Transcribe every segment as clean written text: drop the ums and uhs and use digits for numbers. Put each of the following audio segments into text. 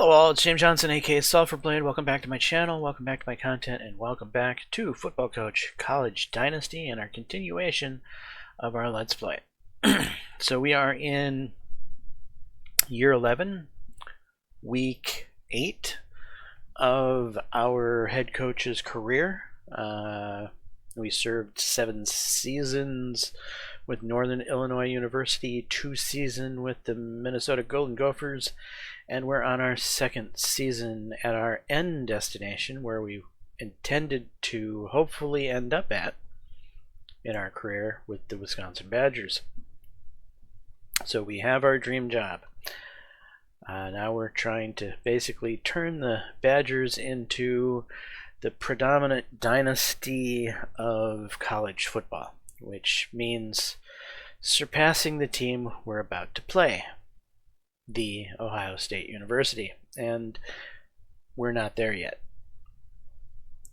Hello all, it's James Johnson, aka Sulfurblade. Welcome back to my channel, welcome back to my content, and welcome back to Football Coach College Dynasty and our continuation of our Let's Play. So we are in Year 11, Week 8 of our head coach's career. We served 7 seasons with Northern Illinois University, 2 seasons with the Minnesota Golden Gophers, and we're on our 2nd season at our end destination where we intended to hopefully end up at in our career with the Wisconsin Badgers. So we have our dream job. Now we're trying to basically turn the Badgers into the predominant dynasty of college football, which means surpassing the team we're about to play, the Ohio State University, and we're not there yet.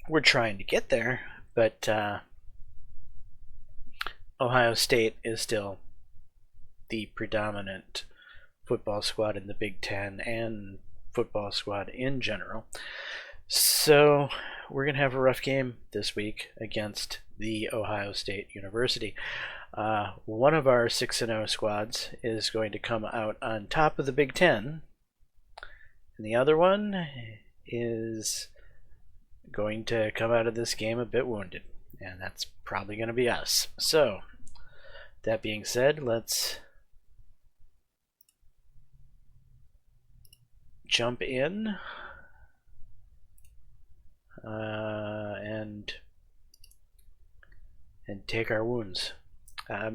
We're trying to get there, but Ohio State is still the predominant football squad in the Big Ten and football squad in general. So we're going to have a rough game this week against the Ohio State University. One of our 6-0 squads is going to come out on top of the Big Ten, and the other one is going to come out of this game a bit wounded, and that's probably going to be us. So, that being said, let's jump in and take our wounds.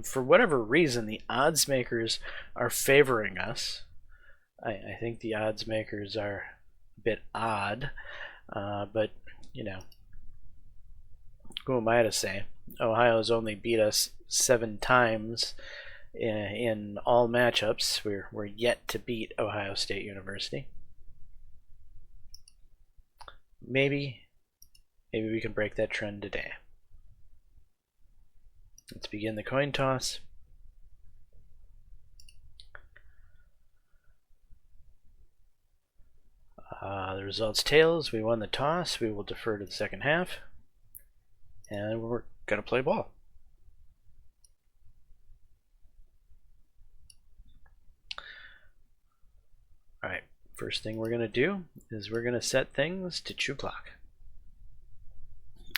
For whatever reason, the odds makers are favoring us. I think the odds makers are a bit odd, but you know, who am I to say? Ohio's only beat us 7 times in all matchups. We're yet to beat Ohio State University. Maybe we can break that trend today. Let's begin the coin toss. The result's tails. We won the toss. We will defer to the second half. And we're going to play ball. Alright, first thing we're going to do is we're going to set things to 2 o'clock.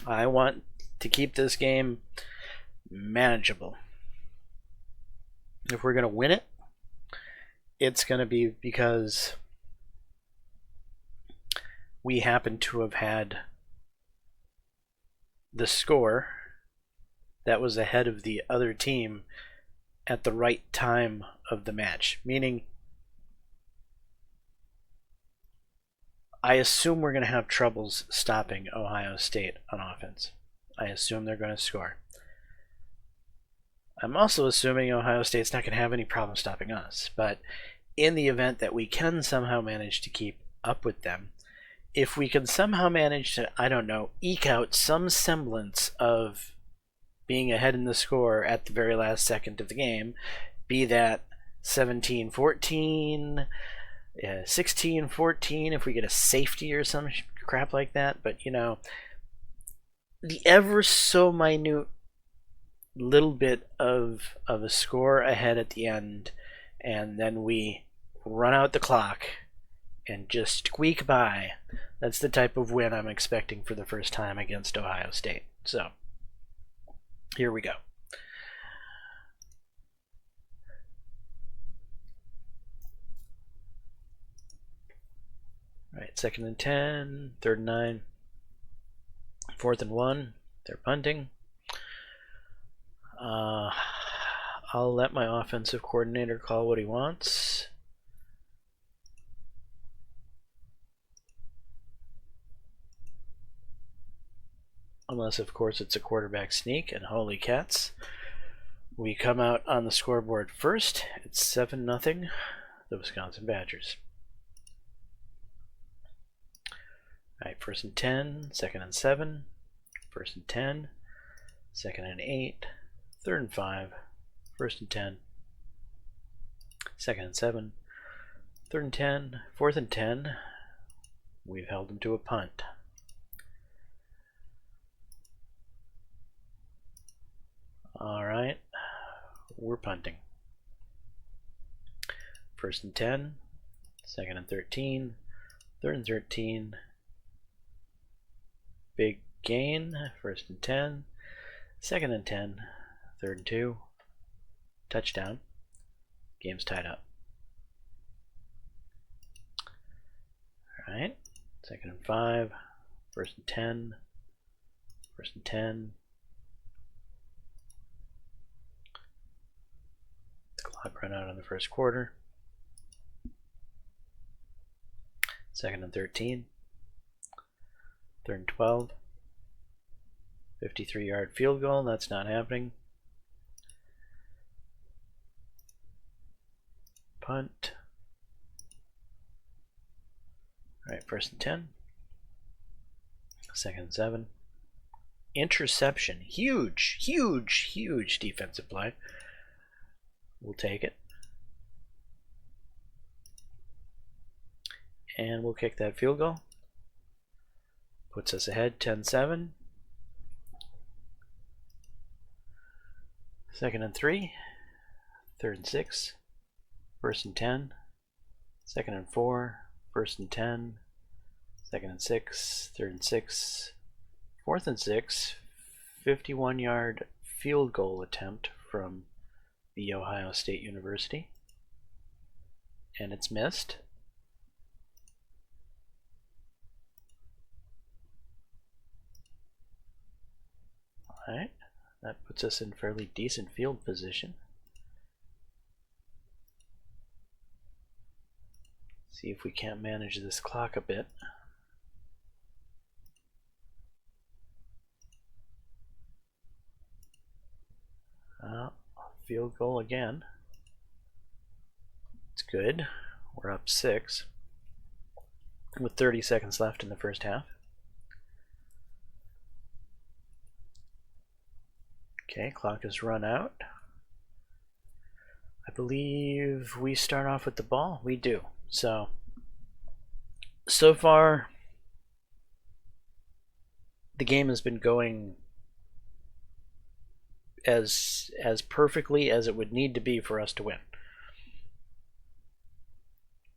I want to keep this game manageable. If we're going to win it, it's going to be because we happen to have had the score that was ahead of the other team at the right time of the match. Meaning, I assume we're going to have troubles stopping Ohio State on offense. I assume they're going to score. I'm also assuming Ohio State's not going to have any problem stopping us, but in the event that we can somehow manage to keep up with them, if we can somehow manage to, I don't know, eke out some semblance of being ahead in the score at the very last second of the game, be that 17-14, 16-14, if we get a safety or some crap like that, but you know, the ever so minute little bit of a score ahead at the end, and then we run out the clock and just squeak by. That's the type of win I'm expecting for the first time against Ohio State. So, here we go. Alright, 2nd and 10, 3rd and 9, 4th and 1, they're punting. I'll let my offensive coordinator call what he wants. Unless, of course, it's a quarterback sneak, and holy cats. We come out on the scoreboard first. It's 7-0, the Wisconsin Badgers. Alright, 1st and 10, 2nd and 7, 1st and 10, 2nd and 8, 3rd and 5, 1st and 10, 2nd and 7, 3rd and 10, 4th and 10. We've held them to a punt. All right, we're punting. 1st and 10, 2nd and 13, 3rd and 13. Big gain. 1st and 10, 2nd and 10, 3rd and 2. Touchdown. Game's tied up. All right, 2nd and 5, 1st and 10, 1st and 10. The clock ran out in the 1st quarter. 2nd and 13, 3rd and 12, 53-yard field goal. That's not happening. Punt. All right, 1st and 10, 2nd and 7. Interception. Huge, huge, huge defensive play. We'll take it. And we'll kick that field goal. Puts us ahead 10-7. 2nd and 3, 3rd and 6, 1st and 10, 2nd and 4, 1st and 10, 2nd and 6, 3rd and 6, 4th and 6. 51-yard field goal attempt from the Ohio State University. And it's missed. Alright, that puts us in fairly decent field position. See if we can't manage this clock a bit. Field goal again. It's good. We're up 6 with 30 seconds left in the 1st half. Okay, clock has run out. I believe we start off with the ball. We do. So far, the game has been going as perfectly as it would need to be for us to win.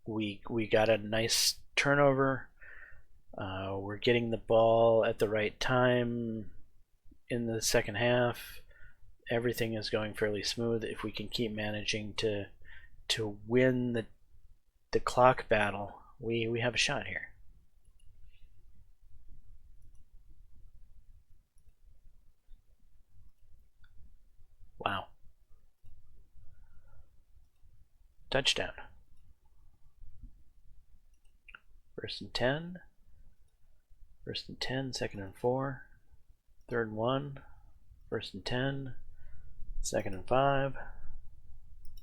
We got a nice turnover. We're getting the ball at the right time in the 2nd half. Everything is going fairly smooth. If we can keep managing to win the clock battle, we have a shot here. Wow. Touchdown. 1st and 10, 1st and 10, 2nd and 4, 3rd and 1, 1st and 10, 2nd and 5,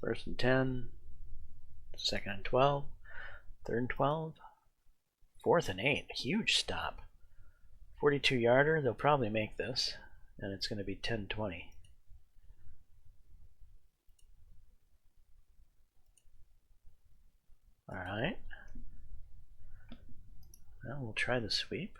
1st and 10, 2nd and 12, 3rd and 12, 4th and 8. Huge stop. 42-yarder. They'll probably make this, and it's going to be 10-20. All right. Well, we'll try the sweep.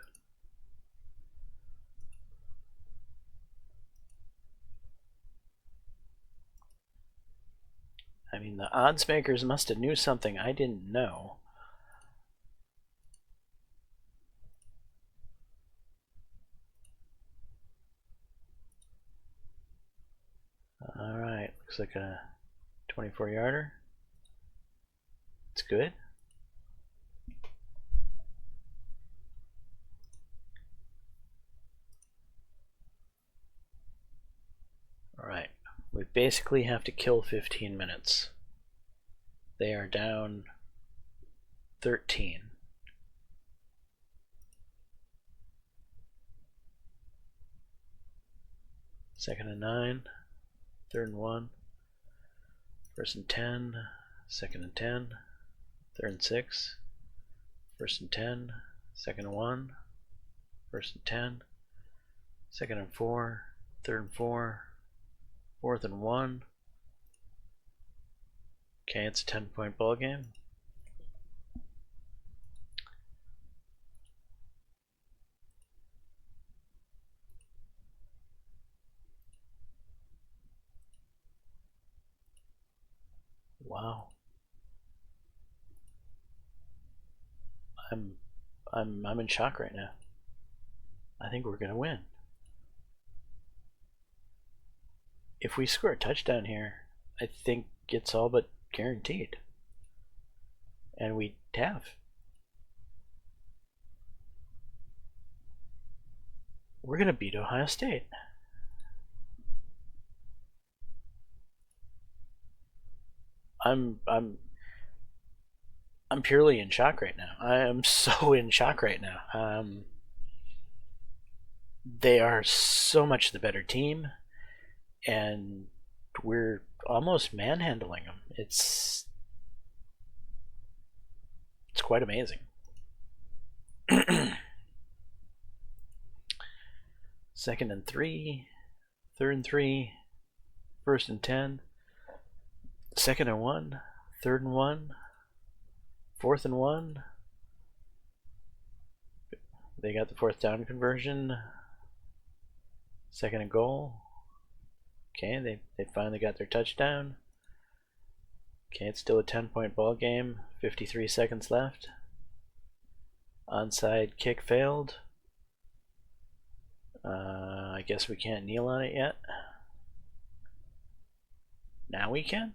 I mean, the odds makers must have knew something I didn't know. All right, looks like a 24-yarder. It's good. All right, we basically have to kill 15 minutes. They are down 13. Second and 9, 3rd and 1, 1st and 10, 2nd and 10, 3rd and 6, 1st and 10, 2nd and 1, 1st and 10, 2nd and 4, 3rd and 4, 4th and 1. Okay, it's a 10-point ball game. Wow. I'm in shock right now. I think we're gonna win. If we score a touchdown here, I think it's all but guaranteed. And we have. We're gonna beat Ohio State. I'm purely in shock right now. I am so in shock right now. They are so much the better team, and we're almost manhandling them. It's quite amazing. Second and 3, third and 3, first and 10, second and 1, third and 1, fourth and 1. They got the fourth down conversion. Second and goal. Okay, they finally got their touchdown. Okay, it's still a 10-point ball game. 53 seconds left. Onside kick failed. I guess we can't kneel on it yet. Now we can?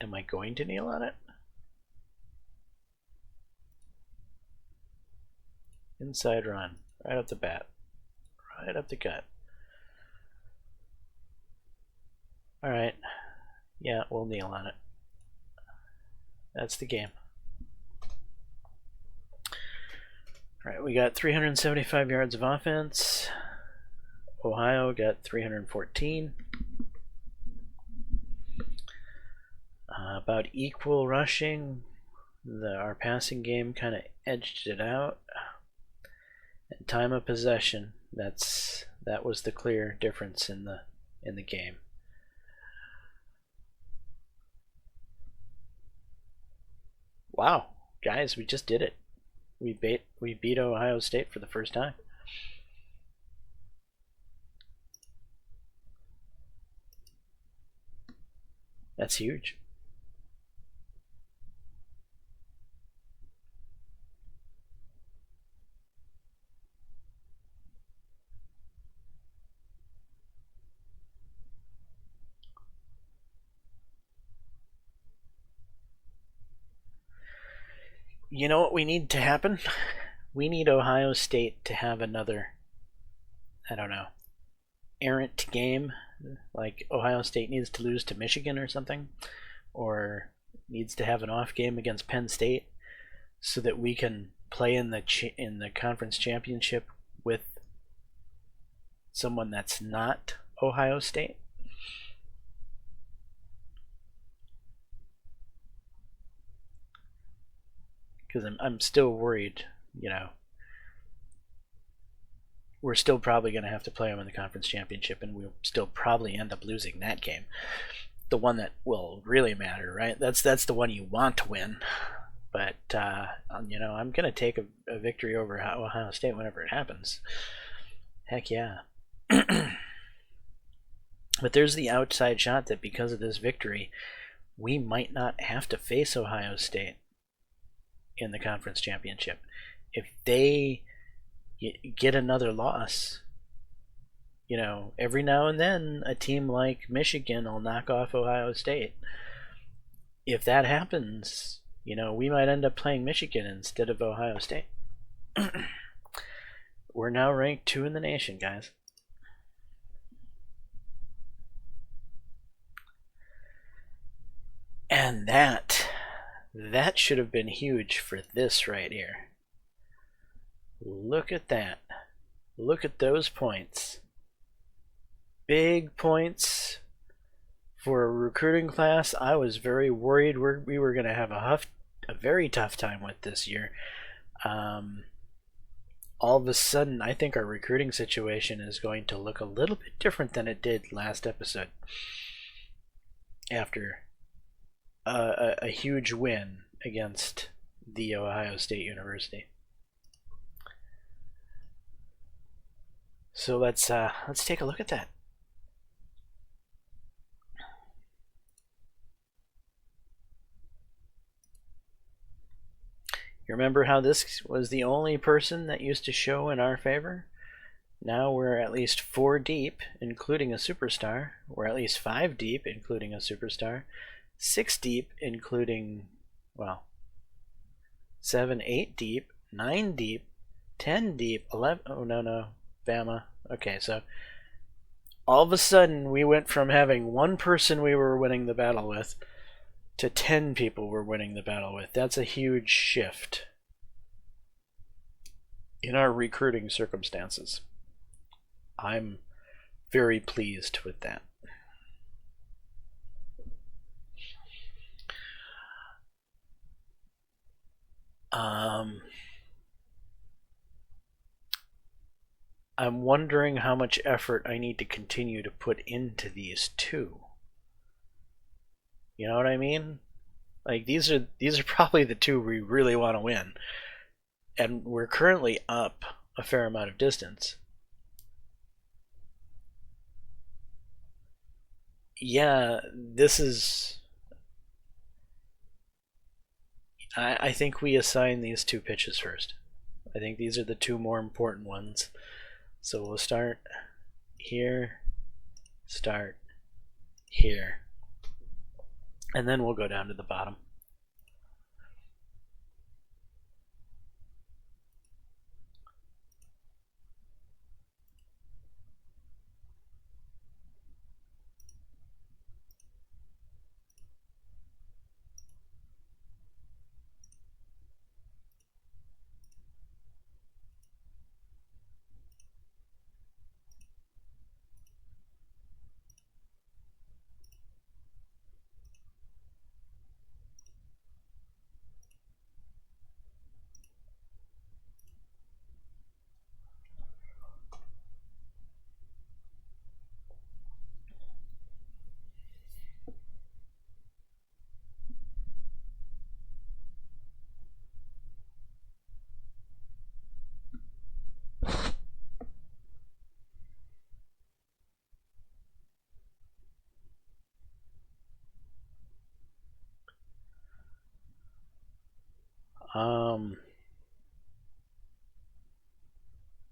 Am I going to kneel on it? Inside run. Right up the bat. Right up the gut. Alright. Yeah, we'll kneel on it. That's the game. Alright, we got 375 yards of offense. Ohio got 314. About equal rushing. Our passing game kind of edged it out. And time of possession, that was the clear difference in the game. Wow, guys, we just did it. We beat Ohio State for the first time. That's huge. You know what we need to happen? We need Ohio State to have another, I don't know, errant game. Like Ohio State needs to lose to Michigan or something, or needs to have an off game against Penn State, so that we can play in the conference championship with someone that's not Ohio State. Because I'm still worried, you know. We're still probably going to have to play them in the conference championship, and we'll still probably end up losing that game. The one that will really matter, right? That's the one you want to win. But, you know, I'm going to take a victory over Ohio State whenever it happens. Heck yeah. But there's the outside shot that because of this victory, we might not have to face Ohio State in the conference championship. If they get another loss, you know, every now and then a team like Michigan will knock off Ohio State. If that happens, you know, we might end up playing Michigan instead of Ohio State. We're now ranked 2 in the nation, guys. And that should have been huge for this right here. Look at that. Look at those points. Big points for a recruiting class I was very worried we were going to have a very tough time with this year. All of a sudden, I think our recruiting situation is going to look a little bit different than it did last episode. After a huge win against the Ohio State University. So let's take a look at that. You remember how this was the only person that used to show in our favor? Now we're at least 4 deep, including a superstar. We're at least 5 deep, including a superstar. 6 deep, including, well, 7, 8 deep, 9 deep, 10 deep, 11. Oh, no. Bama. Okay, so all of a sudden we went from having 1 person we were winning the battle with to 10 people we're winning the battle with. That's a huge shift in our recruiting circumstances. I'm very pleased with that. I'm wondering how much effort I need to continue to put into these two. You know what I mean? Like these are probably the 2 we really want to win. And we're currently up a fair amount of distance. Yeah, this is... I think we assign these 2 pitches first. I think these are the 2 more important ones. So we'll start here, start here, and then we'll go down to the bottom.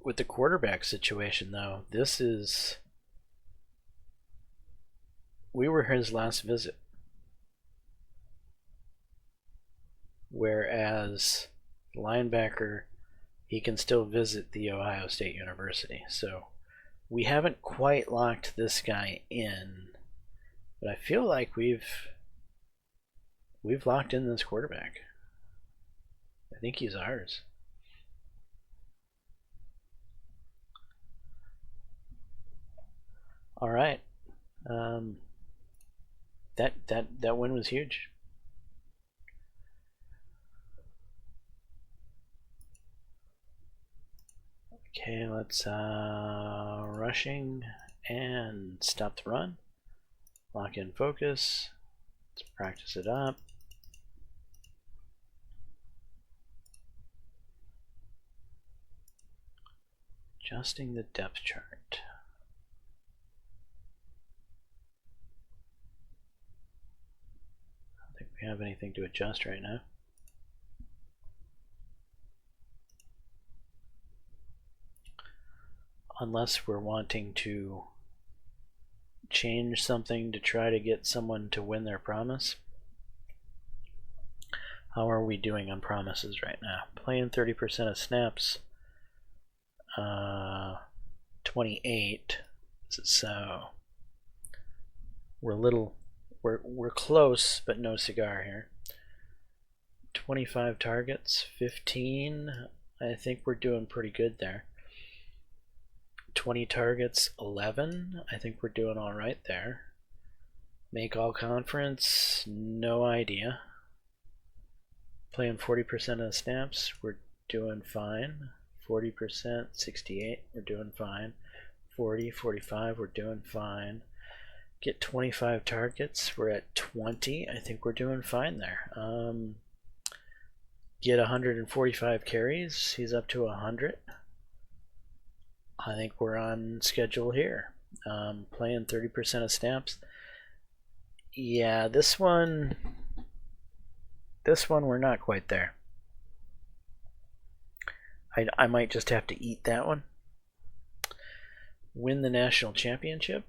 With the quarterback situation, though, we were his last visit. Whereas linebacker, he can still visit the Ohio State University. So we haven't quite locked this guy in, but I feel like we've locked in this quarterback. I think he's ours. All right. That win was huge. Okay, let's rushing and stop the run. Lock in focus. Let's practice it up. Adjusting the depth chart. I don't think we have anything to adjust right now. Unless we're wanting to change something to try to get someone to win their promise. How are we doing on promises right now? Playing 30% of snaps. 28. So we're close, but no cigar here. 25 targets, 15. I think we're doing pretty good there. 20 targets, 11. I think we're doing all right there. Make all conference, no idea. Playing 40% of the snaps, we're doing fine. 40%, 68, we're doing fine. 40, 45, we're doing fine. Get 25 targets, we're at 20. I think we're doing fine there. Get 145 carries, he's up to 100. I think we're on schedule here. Playing 30% of snaps. Yeah, this one we're not quite there. I might just have to eat that one. Win the national championship.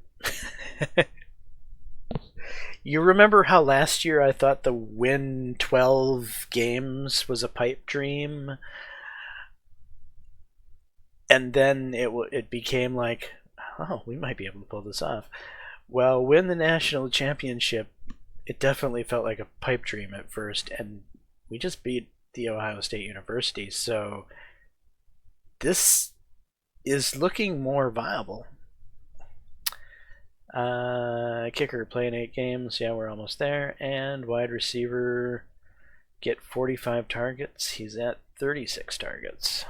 You remember how last year I thought the win 12 games was a pipe dream? And then it became like, oh, we might be able to pull this off. Well, win the national championship, it definitely felt like a pipe dream at first, and we just beat the Ohio State University, so this is looking more viable. Kicker playing 8 games, yeah, we're almost there, and wide receiver get 45 targets. He's at 36 targets.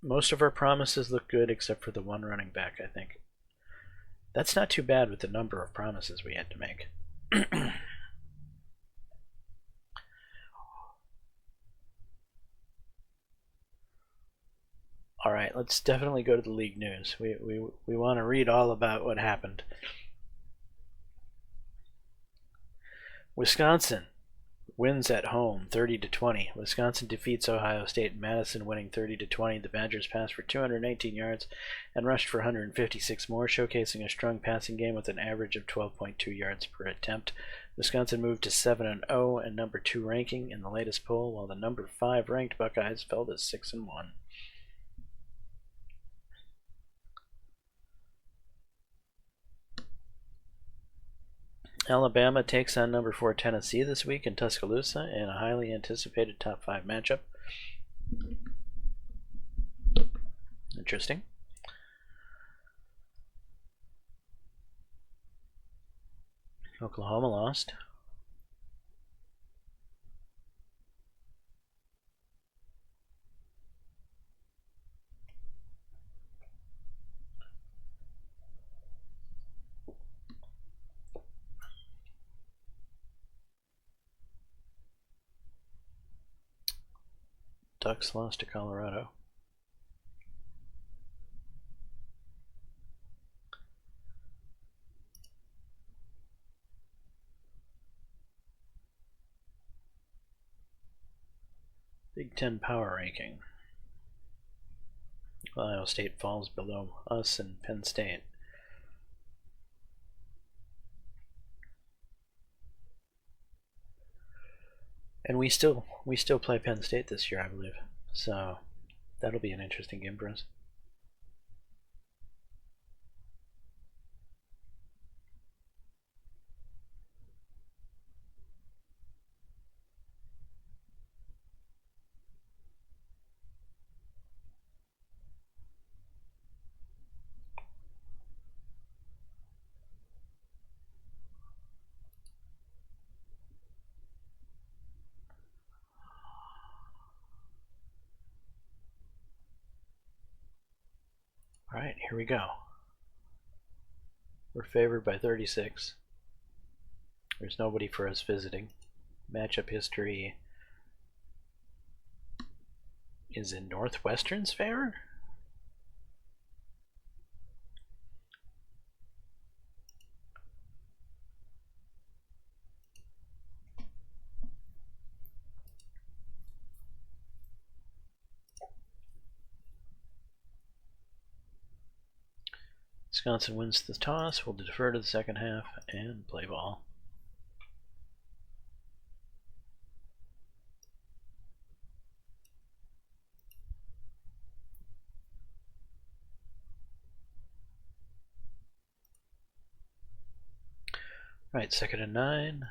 Most of our promises look good except for the one running back, I think. That's not too bad with the number of promises we had to make. All right, let's definitely go to the league news. We want to read all about what happened. Wisconsin wins at home 30-20. Wisconsin defeats Ohio State in Madison, winning 30-20. The Badgers passed for 218 yards and rushed for 156 more, showcasing a strong passing game with an average of 12.2 yards per attempt. Wisconsin moved to 7-0 and number 2 ranking in the latest poll, while the number 5 ranked Buckeyes fell to 6-1. Alabama takes on number 4 Tennessee this week in Tuscaloosa in a highly anticipated top 5 matchup. Interesting. Oklahoma lost. Ducks lost to Colorado. Big Ten power ranking. Ohio State falls below us and Penn State. And we still play Penn State this year, I believe. So that'll be an interesting game for us. Alright, here we go. We're favored by 36. There's nobody for us visiting. Matchup history is in Northwestern's favor? Wisconsin wins the toss. We'll defer to the second half and play ball. Right, 2nd and 9,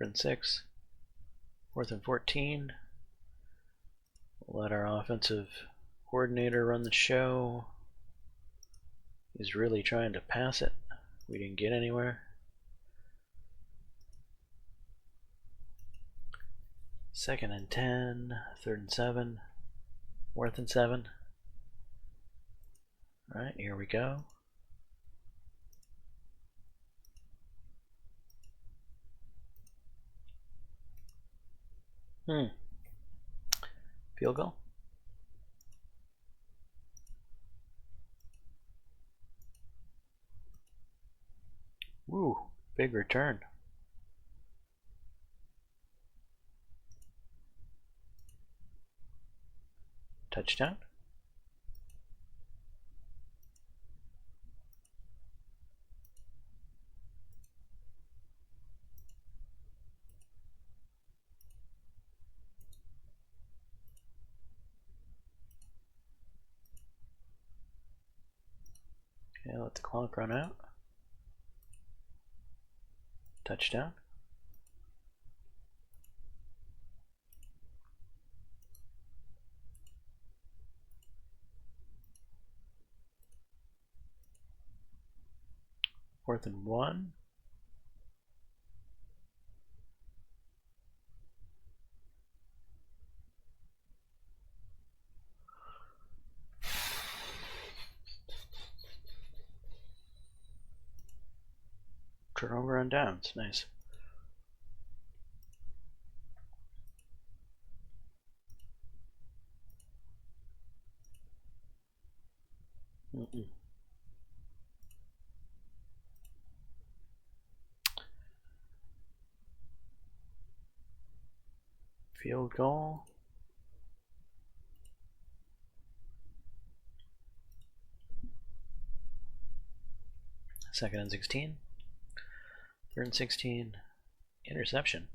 3rd and 6, 4th and 14. We'll let our offensive coordinator run the show. He's really trying to pass it. We didn't get anywhere. 2nd and 10, 3rd and 7, 4th and 7. Alright, here we go. Field goal. Woo, big return. Touchdown. Okay, let the clock run out. Touchdown. Fourth and 1. Turnover on downs. Nice. Field goal. Second and 16. Third and 16. Interception.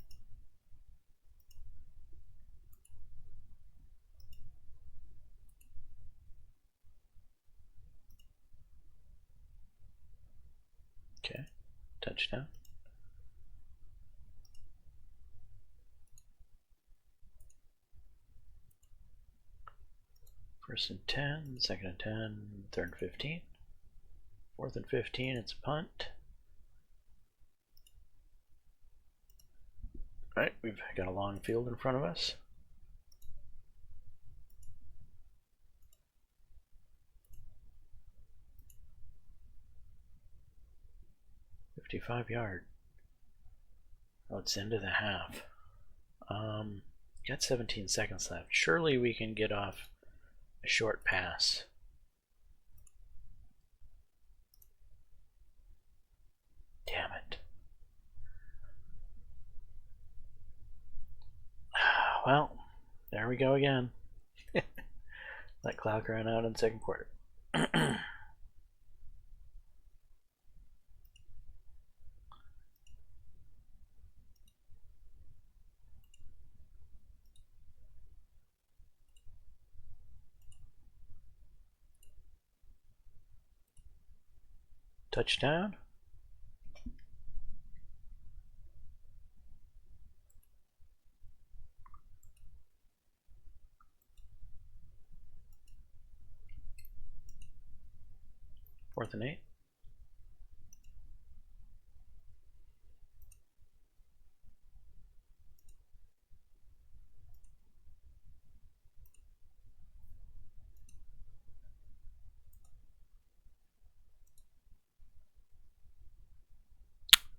Okay. Touchdown. First and 10, second and 10, third and 15. Fourth and 15, it's a punt. Alright, we've got a long field in front of us. $55-yard. Oh, it's into the half. Got 17 seconds left. Surely we can get off a short pass. Damn it. Well, there we go again. Let clock run out in the second quarter. Touchdown. Fourth and 8.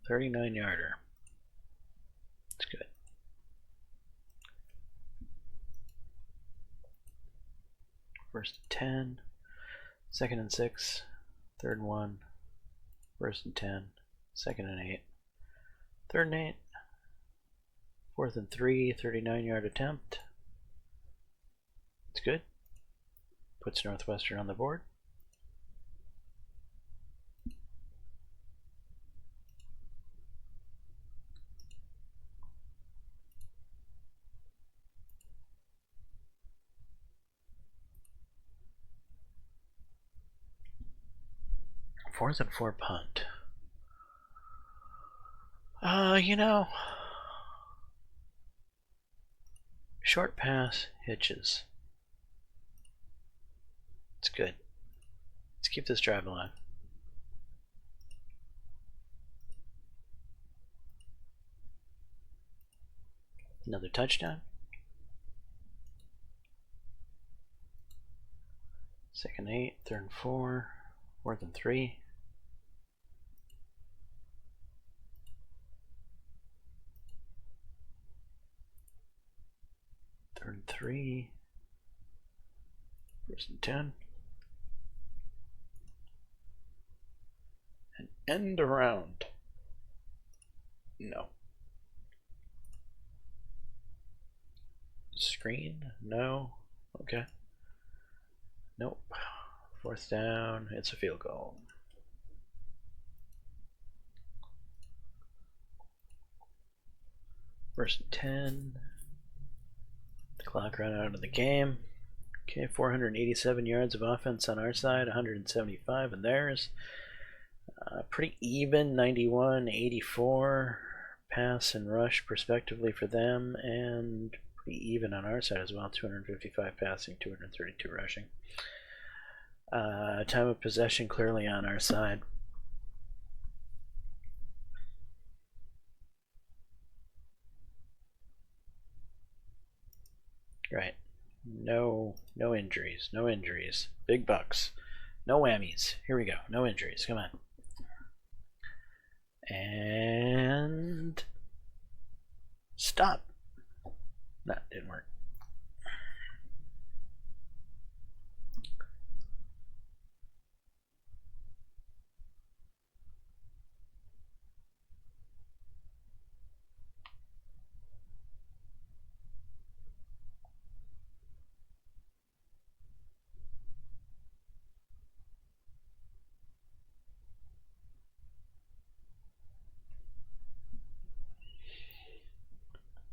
$39-yarder. That's good. First and 10, second and 6, third and 1, first and 10, second and 8, third and 8, fourth and 3, 39-yard attempt. It's good. Puts Northwestern on the board. Fourth and 4 punt. You know, short pass hitches. It's good. Let's keep this drive alive. Another touchdown. Second 8, third and 4, fourth and 3. Third and 3. First and 10. An end around. No. Screen? No. Okay. Nope. 4th down. It's a field goal. First and 10. The clock ran out of the game. Okay, 487 yards of offense on our side, 175 on theirs. Pretty even, 91, 84 pass and rush respectively for them, and pretty even on our side as well, 255 passing, 232 rushing. Time of possession clearly on our side. Right. No injuries. No injuries. Big bucks. No whammies. Here we go. No injuries. Come on. And stop. That didn't work.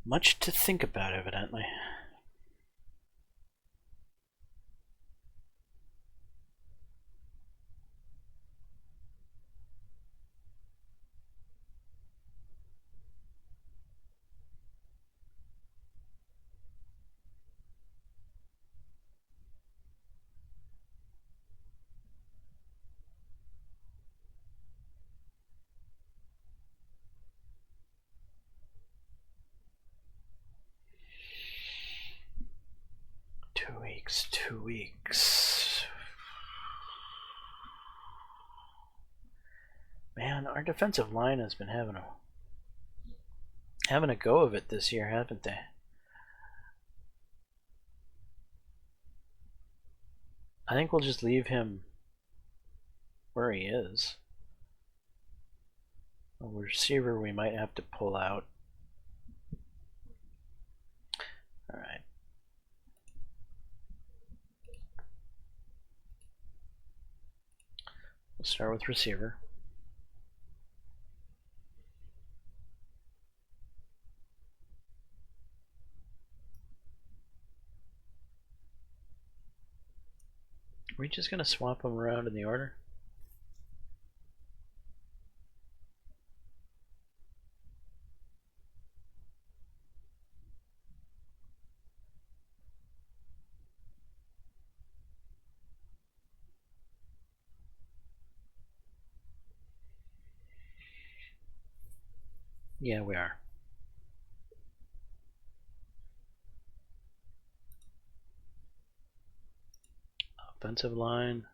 Much to think about, evidently. Two weeks. Man, our defensive line has been having a go of it this year, haven't they? I think we'll just leave him where he is. A receiver we might have to pull out. Alright. We'll start with receiver. Are we just going to swap them around in the order? Yeah, we are. Offensive line.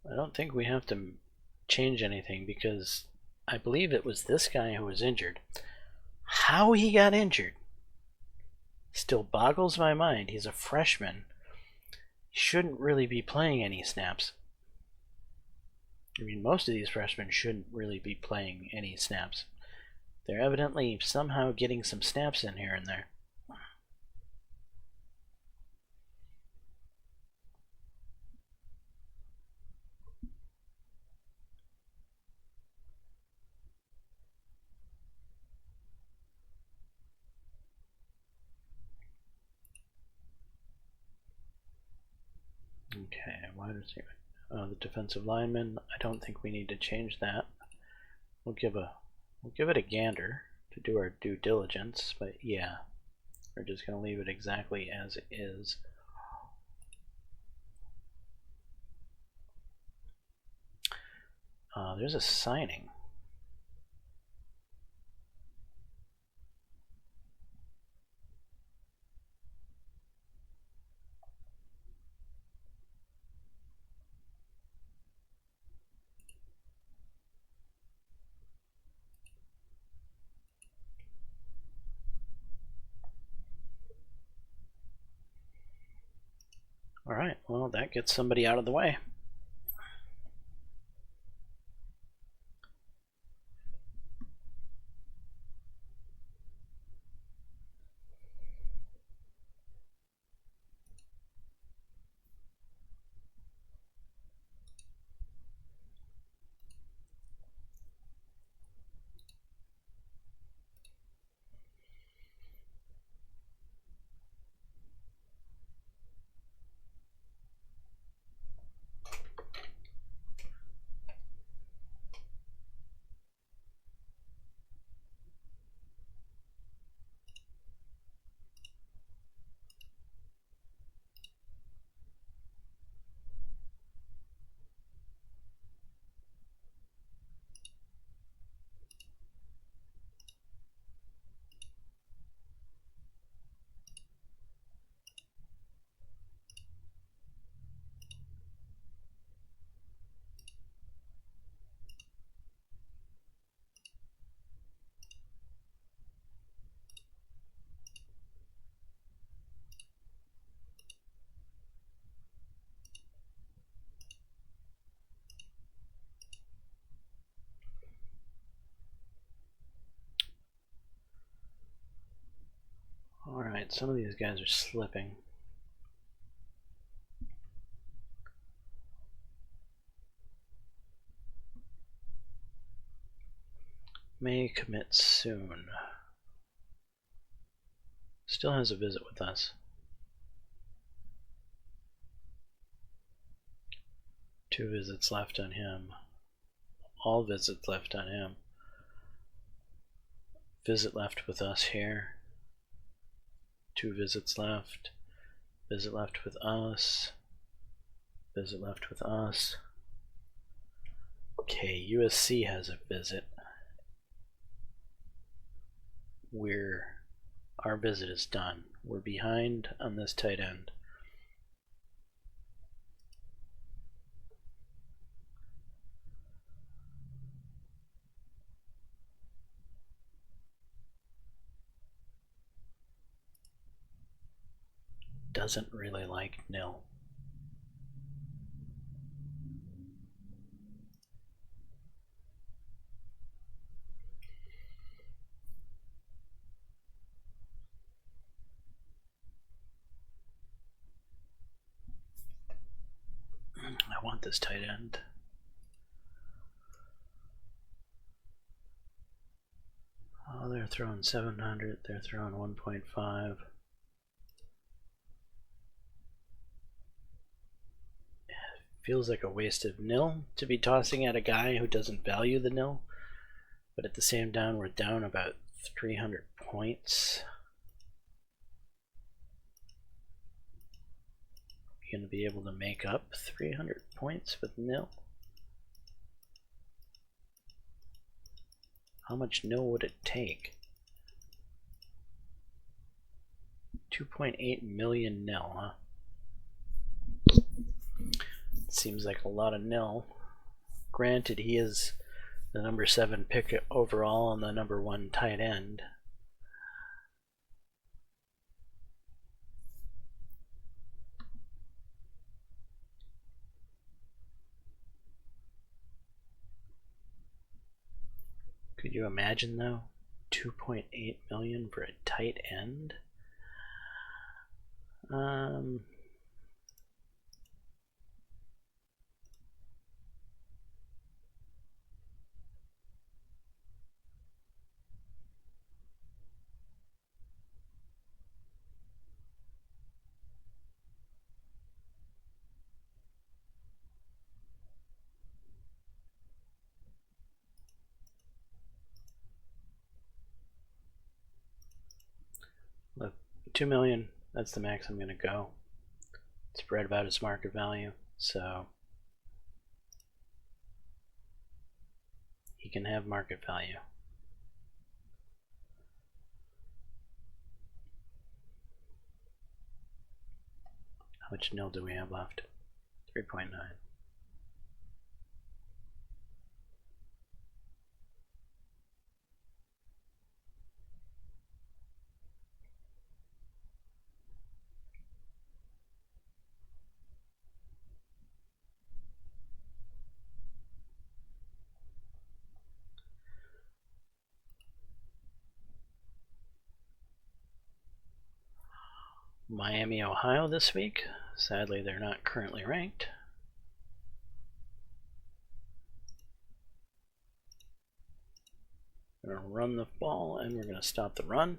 I don't think we have to change anything because I believe it was this guy who was injured. How he got injured still boggles my mind. He's a freshman. He shouldn't really be playing any snaps. I mean, most of these freshmen shouldn't really be playing any snaps. They're evidently somehow getting some snaps in here and there. Okay, wide receiver. The defensive lineman. I don't think we need to change that. We'll give it a gander to do our due diligence, but yeah, we're just going to leave it exactly as it is. There's a signing. Alright, well, that gets somebody out of the way. Alright, some of these guys are slipping. May commit soon. Still has a visit with us. 2 visits left on him. All visits left on him. Visit left with us here. 2 visits left. Visit left with us. Visit left with us. Okay, USC has a visit. Our visit is done. We're behind on this tight end. Doesn't really like nil. I want this tight end. Oh, they're throwing 700. They're throwing 1.5. Feels like a waste of nil to be tossing at a guy who doesn't value the nil, but at the same time we're down about 300 points. You gonna be able to make up 300 points with nil? How much nil would it take? 2.8 million nil, huh? Seems like a lot of nil. Granted, he is the number 7 pick overall and the number 1 tight end. Could you imagine though? 2.8 million for a tight end? Look, 2 million, that's the max I'm gonna go. It's right about its market value, so he can have market value. How much nil do we have left? 3.9. Miami, Ohio this week. Sadly, they're not currently ranked. We're going to run the ball and we're going to stop the run.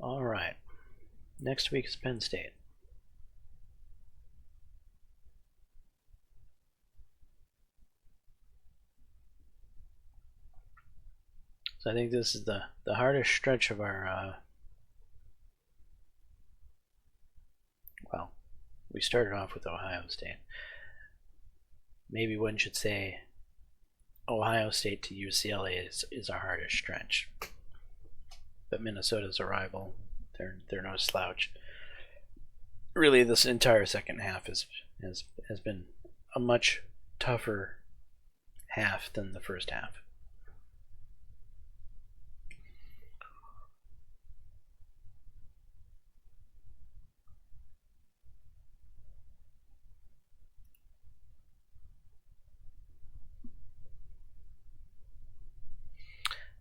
All right, next week is Penn State. So I think this is the hardest stretch of our, well, we started off with Ohio State. Maybe one should say Ohio State to UCLA is our hardest stretch. But Minnesota's a rival. They're no slouch. Really, this entire second half has been a much tougher half than the first half.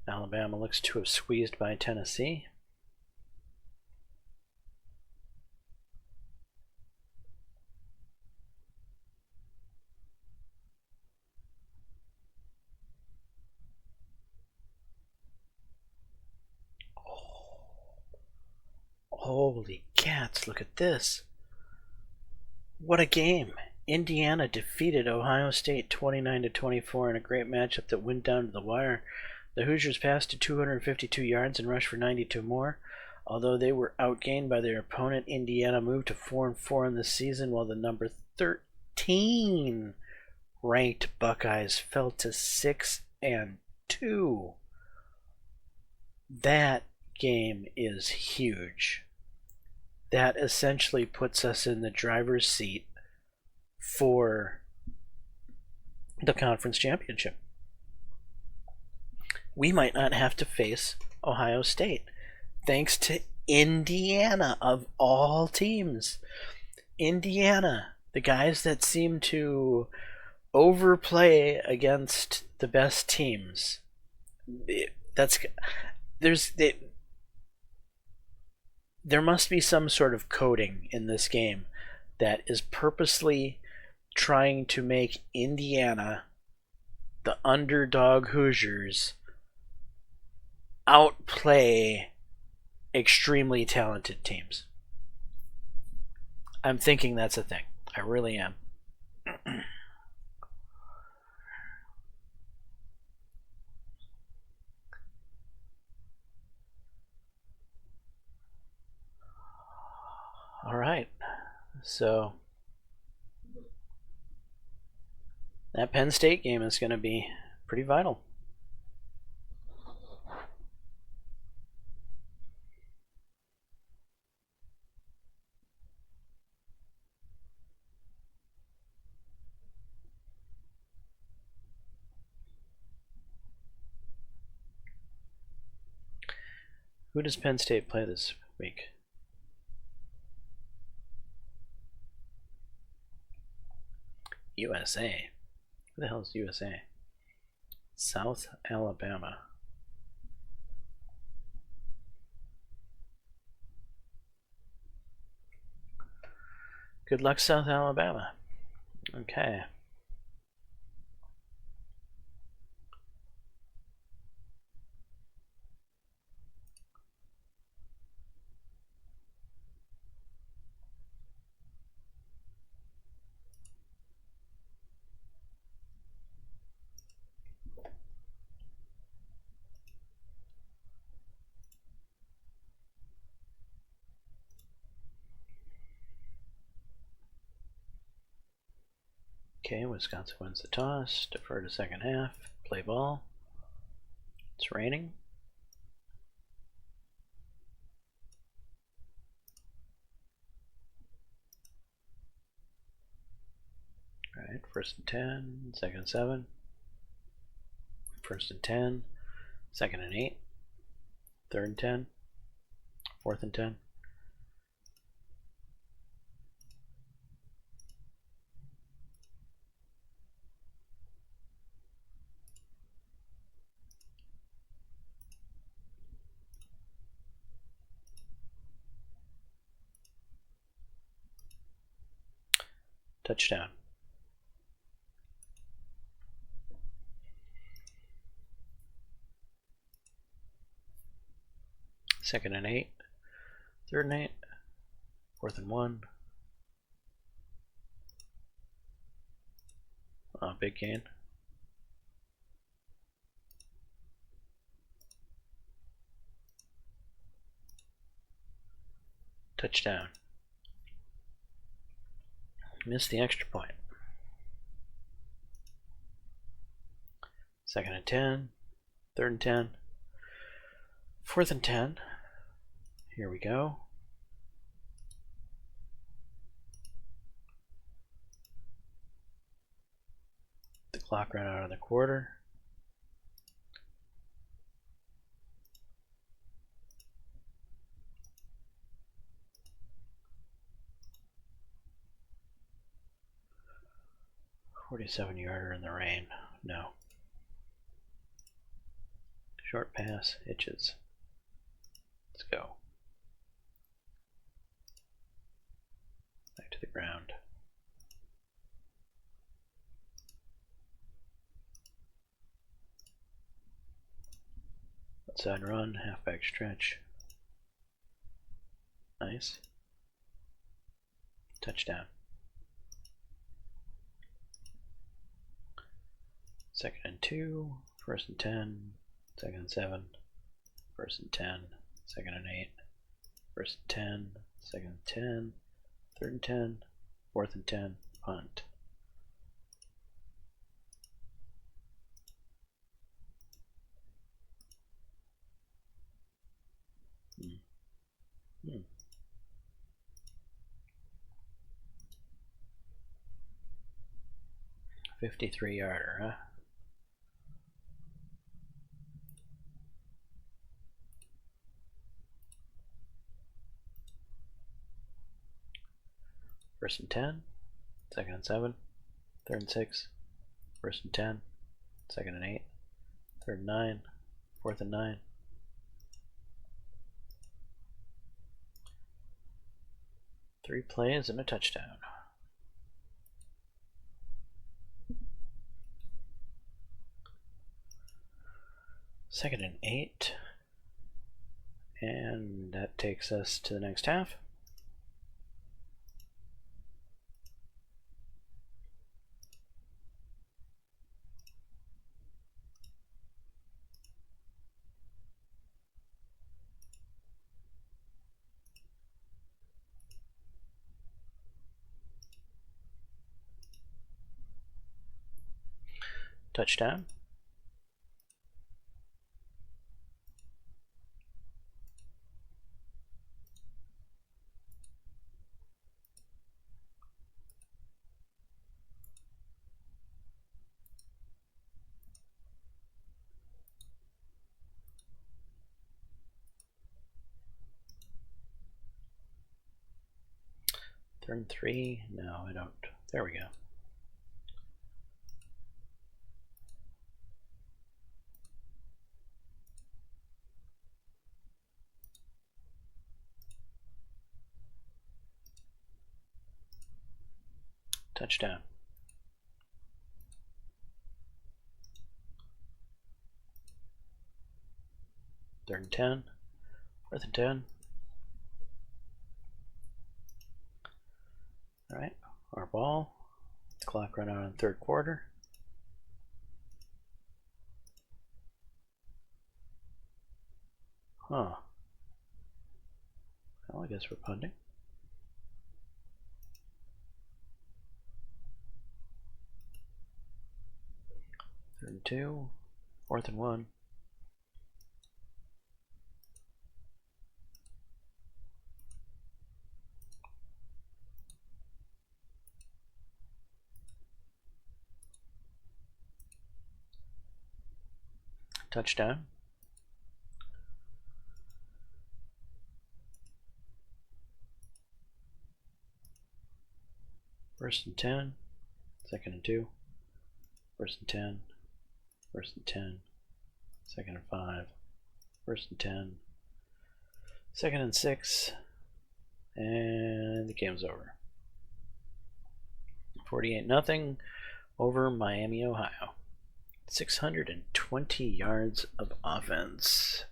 Alabama looks to have squeezed by Tennessee. Holy cats, look at this. What a game. Indiana defeated Ohio State 29-24 in a great matchup that went down to the wire. The Hoosiers passed to 252 yards and rushed for 92 more. Although they were outgained by their opponent, Indiana moved to 4-4 in the season, while the number 13 ranked Buckeyes fell to 6-2. That game is huge. That essentially puts us in the driver's seat for the conference championship. We might not have to face Ohio State, thanks to Indiana, of all teams. Indiana, the guys that seem to overplay against the best teams. There must be some sort of coding in this game that is purposely trying to make Indiana, the underdog Hoosiers, outplay extremely talented teams. I'm thinking that's a thing. I really am. All right. So that Penn State game is going to be pretty vital. Who does Penn State play this week? USA. Who the hell is USA? South Alabama. Good luck, South Alabama. Okay. Okay, Wisconsin wins the toss. Defer to second half. Play ball. It's raining. Alright, 1st and 10, 2nd and 7. 1st and 10, 2nd and 8. 3rd and 10. 4th and 10. Touchdown. Second and 8. 3rd and 8. 4th and 1. Big gain. Touchdown. Missed the extra point. 2nd and 10. 3rd and 10. 4th and 10. Here we go. The clock ran out of the quarter. "47-yarder in the rain." No. Short pass, hitches. Let's go. Back to the ground. Outside run, halfback stretch. Nice. Touchdown. 2nd and 2, 1st and 10, 2nd and 7, 1st and 10, 2nd and 8, 1st and 10, 2nd and 10, 3rd and 10, 4th and 10, punt. Hmm. 53-yarder, huh? First and 10, 2nd and 7, 3rd and 6, 1st and 10, 2nd and 8, 3rd and 9, 4th and 9. Three plays and a touchdown. Second and 8, and that takes us to the next half. Touchdown. Third and 3. No, I don't. There we go. Touchdown. Third and 10. 4th and 10. Alright, our ball. Clock run out in 3rd quarter. Huh. Well, I guess we're punting. Third and 2. 4th and 1. Touchdown. First and 10. 2nd and 2. 1st and 10. 1st and 10. 2nd and 5. 1st and 10. 2nd and 6. And the game's over. 48-0 over Miami, Ohio. 620 yards of offense.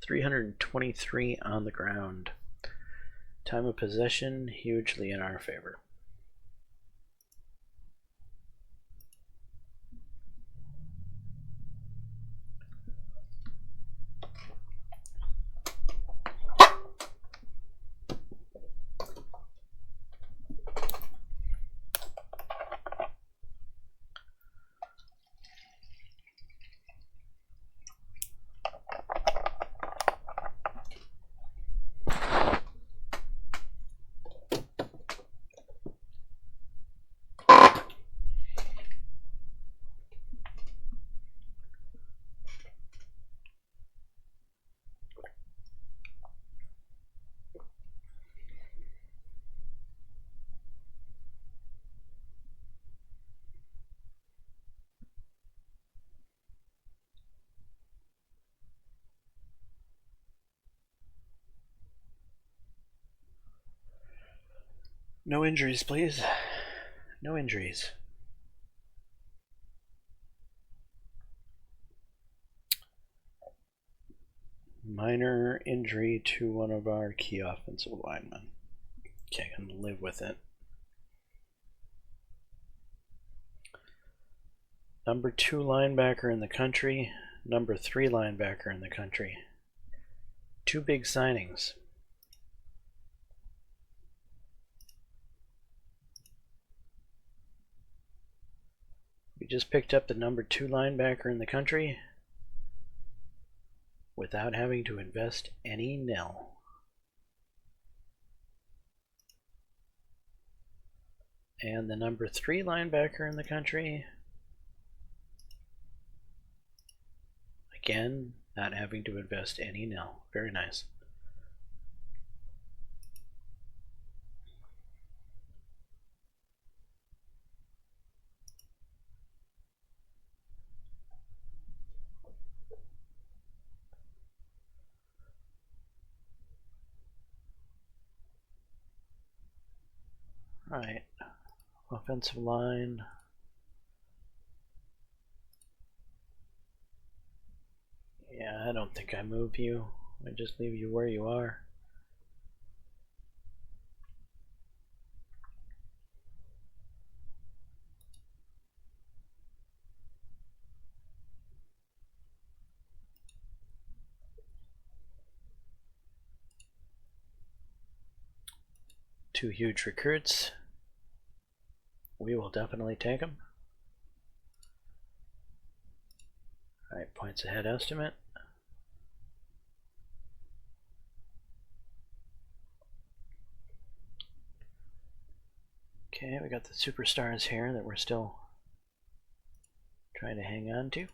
323 on the ground. Time of possession hugely in our favor. No injuries, please. No injuries. Minor injury to one of our key offensive linemen. Okay, I'm gonna live with it. Number 2 linebacker in the country, number 3 linebacker in the country. 2 big signings. We just picked up the number 2 linebacker in the country without having to invest any nil. And the number 3 linebacker in the country, again, not having to invest any nil. Very nice. Alright, offensive line. Yeah, I don't think I move you. I just leave you where you are. Two huge recruits. We will definitely take them. Alright, points ahead estimate. Okay, we got the superstars here that we're still trying to hang on to.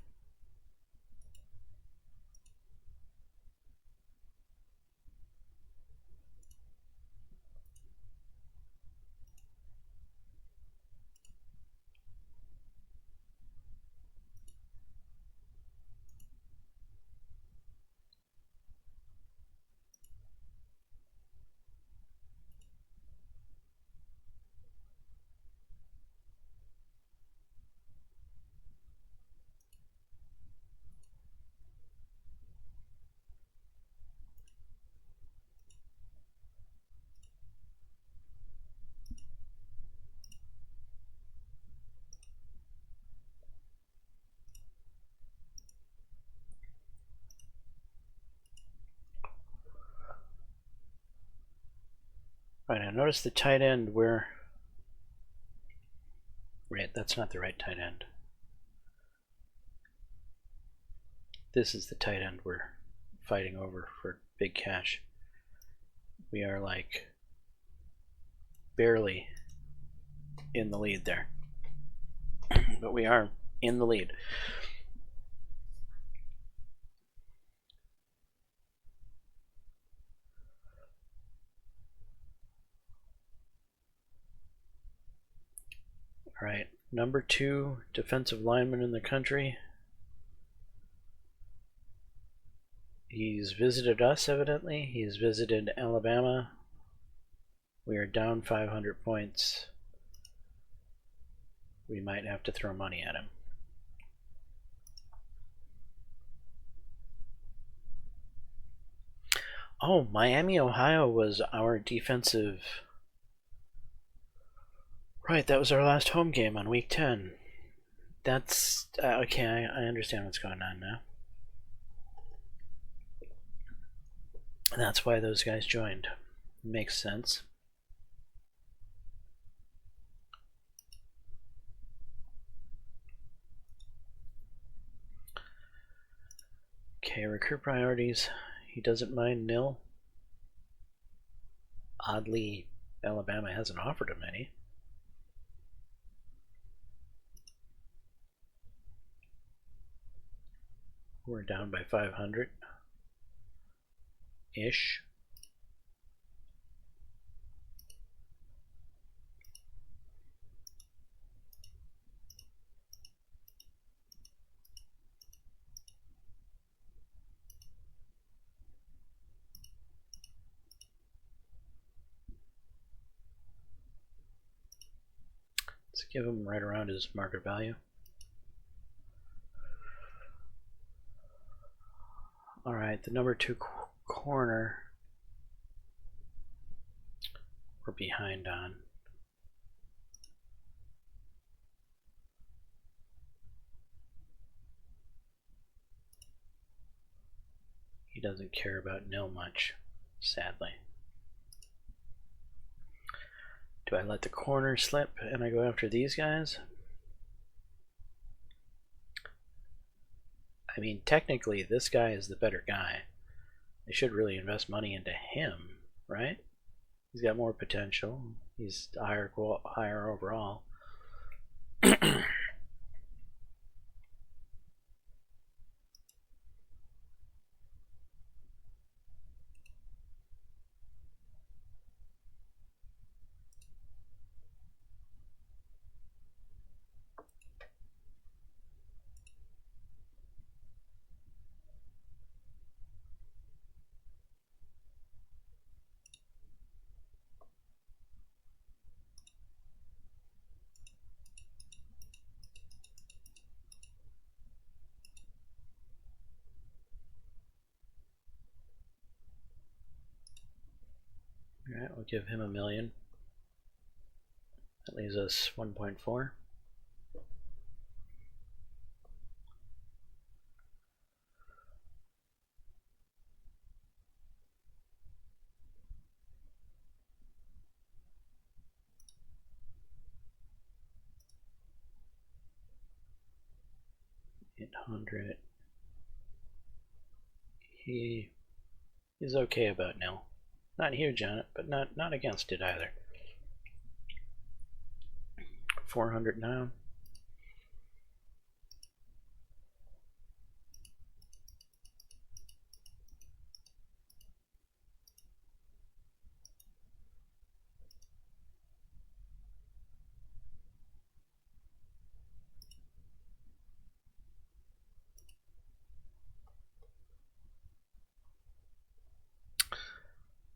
Right, now notice the tight end where... Right, that's not the right tight end. This is the tight end we're fighting over for big cash. We are like barely in the lead there. But we are in the lead. All right, number 2 defensive lineman in the country. He's visited us, evidently. He's visited Alabama. We are down 500 points. We might have to throw money at him. Oh, Miami, Ohio was our defensive... Right, that was our last home game on week 10. That's... okay, I understand what's going on now. And that's why those guys joined. Makes sense. Okay, recruit priorities. He doesn't mind nil. Oddly, Alabama hasn't offered him any. We're down by 500-ish. Let's give him right around his market value. Alright, the number 2 corner we're behind on. He doesn't care about nil much, sadly. Do I let the corner slip and I go after these guys? I mean, technically, this guy is the better guy. They should really invest money into him, right? He's got more potential. He's higher overall. Alright, we'll give him $1 million. That leaves us 1.4. $800. He's okay about nil. Not huge on it, but not against it either. 400 now.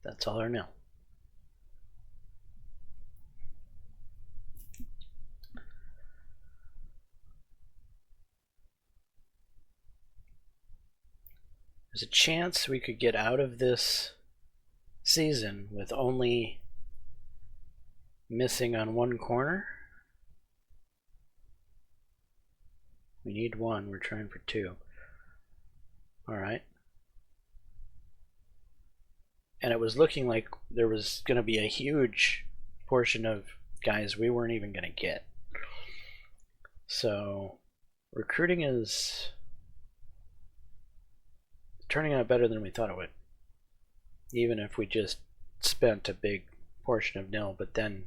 That's all or nil. There's a chance we could get out of this season with only missing on one corner. We need one, we're trying for 2. Alright. And it was looking like there was going to be a huge portion of guys we weren't even going to get. So recruiting is turning out better than we thought it would. Even if we just spent a big portion of nil, but then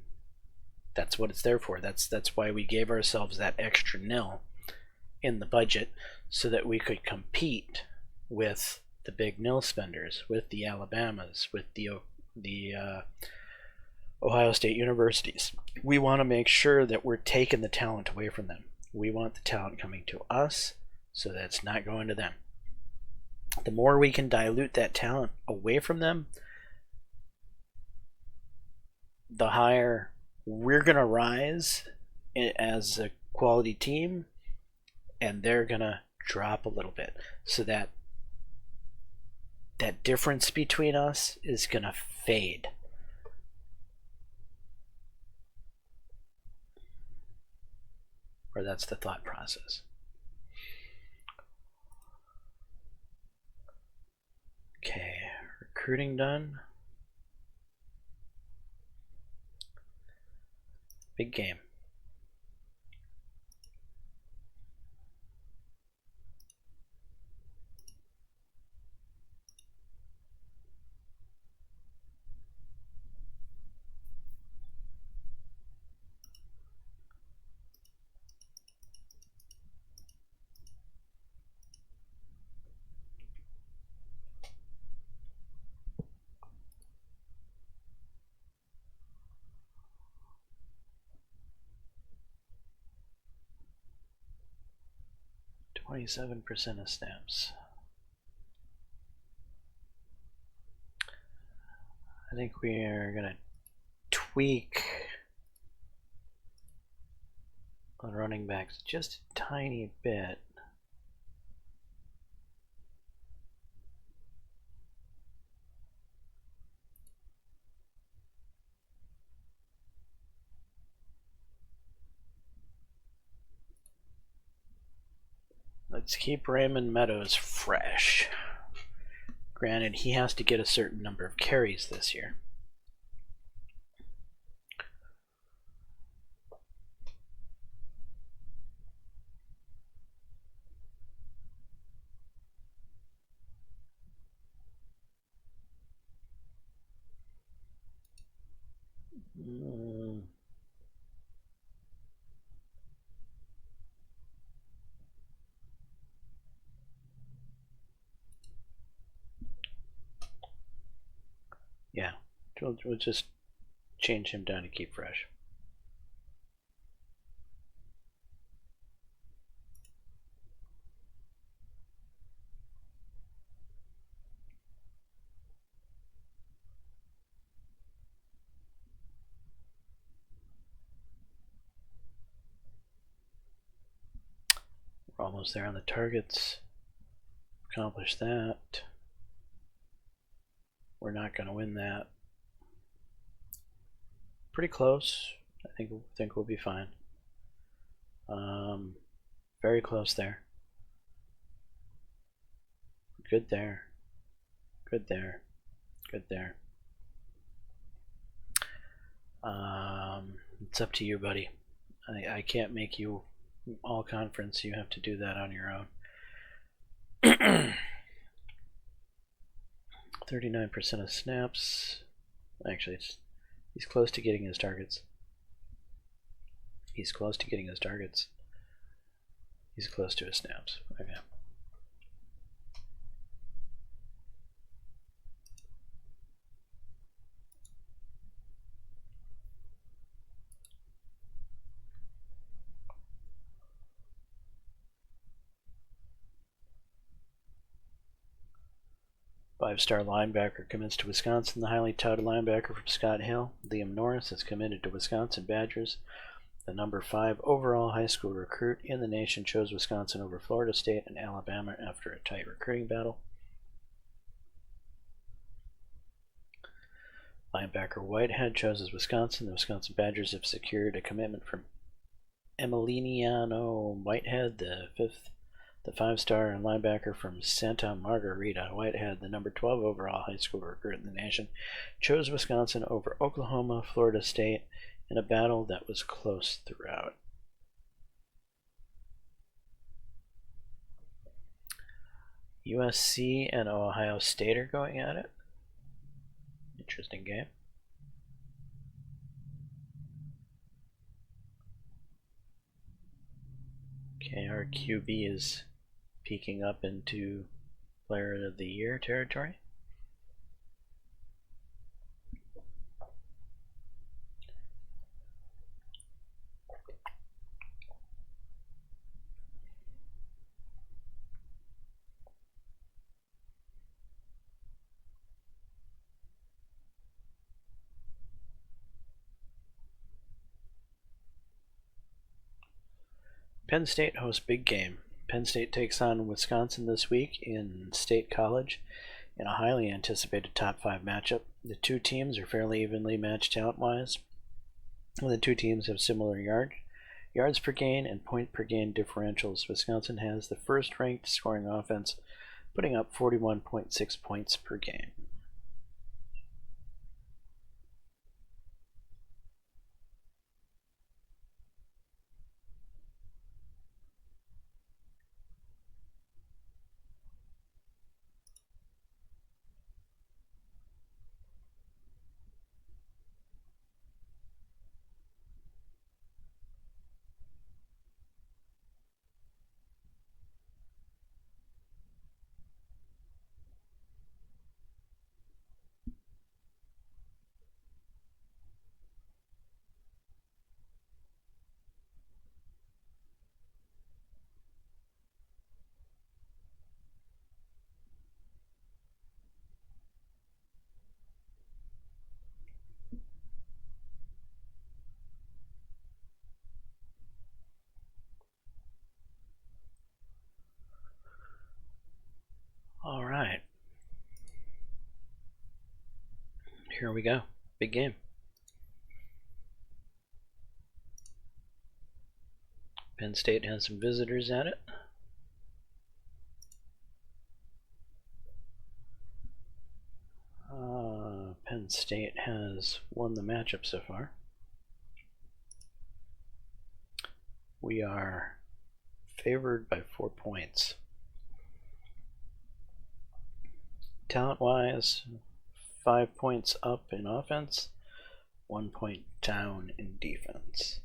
that's what it's there for. That's why we gave ourselves that extra nil in the budget, so that we could compete with the big nil spenders, with the Alabamas, with the Ohio State universities. We want to make sure that we're taking the talent away from them. We want the talent coming to us, so that it's not going to them. The more we can dilute that talent away from them, the higher we're going to rise as a quality team, and they're going to drop a little bit, so that that difference between us is going to fade. Or that's the thought process. Okay, recruiting done. Big game. %27 of snaps. I think we are going to tweak on running backs just a tiny bit. Let's keep Raymond Meadows fresh. Granted, he has to get a certain number of carries this year. Yeah, we'll just change him down to keep fresh. We're almost there on the targets. Accomplish that. We're not going to win that. Pretty close. I think we'll be fine. Very close there. Good there. Good there. Good there. It's up to you, buddy. I can't make you all conference. You have to do that on your own. 39% of snaps. Actually, he's close to getting his targets. He's close to getting his targets. He's close to his snaps. Okay. Five-star linebacker commits to Wisconsin. The highly touted linebacker from Scott Hill, Liam Norris, has committed to Wisconsin Badgers. The number 5 overall high school recruit in the nation chose Wisconsin over Florida State and Alabama after a tight recruiting battle. Linebacker Whitehead chooses Wisconsin. The Wisconsin Badgers have secured a commitment from Emiliano Whitehead, the 5-star and linebacker from Santa Margarita. Whitehead, the number 12 overall high school recruit in the nation, chose Wisconsin over Oklahoma, Florida State in a battle that was close throughout. USC and Ohio State are going at it. Interesting game. Okay, our QB is peeking up into Player of the Year territory. Penn State hosts big game. Penn State takes on Wisconsin this week in State College in a highly anticipated top 5 matchup. The two teams are fairly evenly matched talent-wise. The two teams have similar yards per gain and point per gain differentials. Wisconsin has the first-ranked scoring offense, putting up 41.6 points per game. Here we go. Big game. Penn State has some visitors at it. Penn State has won the matchup so far. We are favored by 4 points. Talent-wise, 5 points up in offense, 1 point down in defense.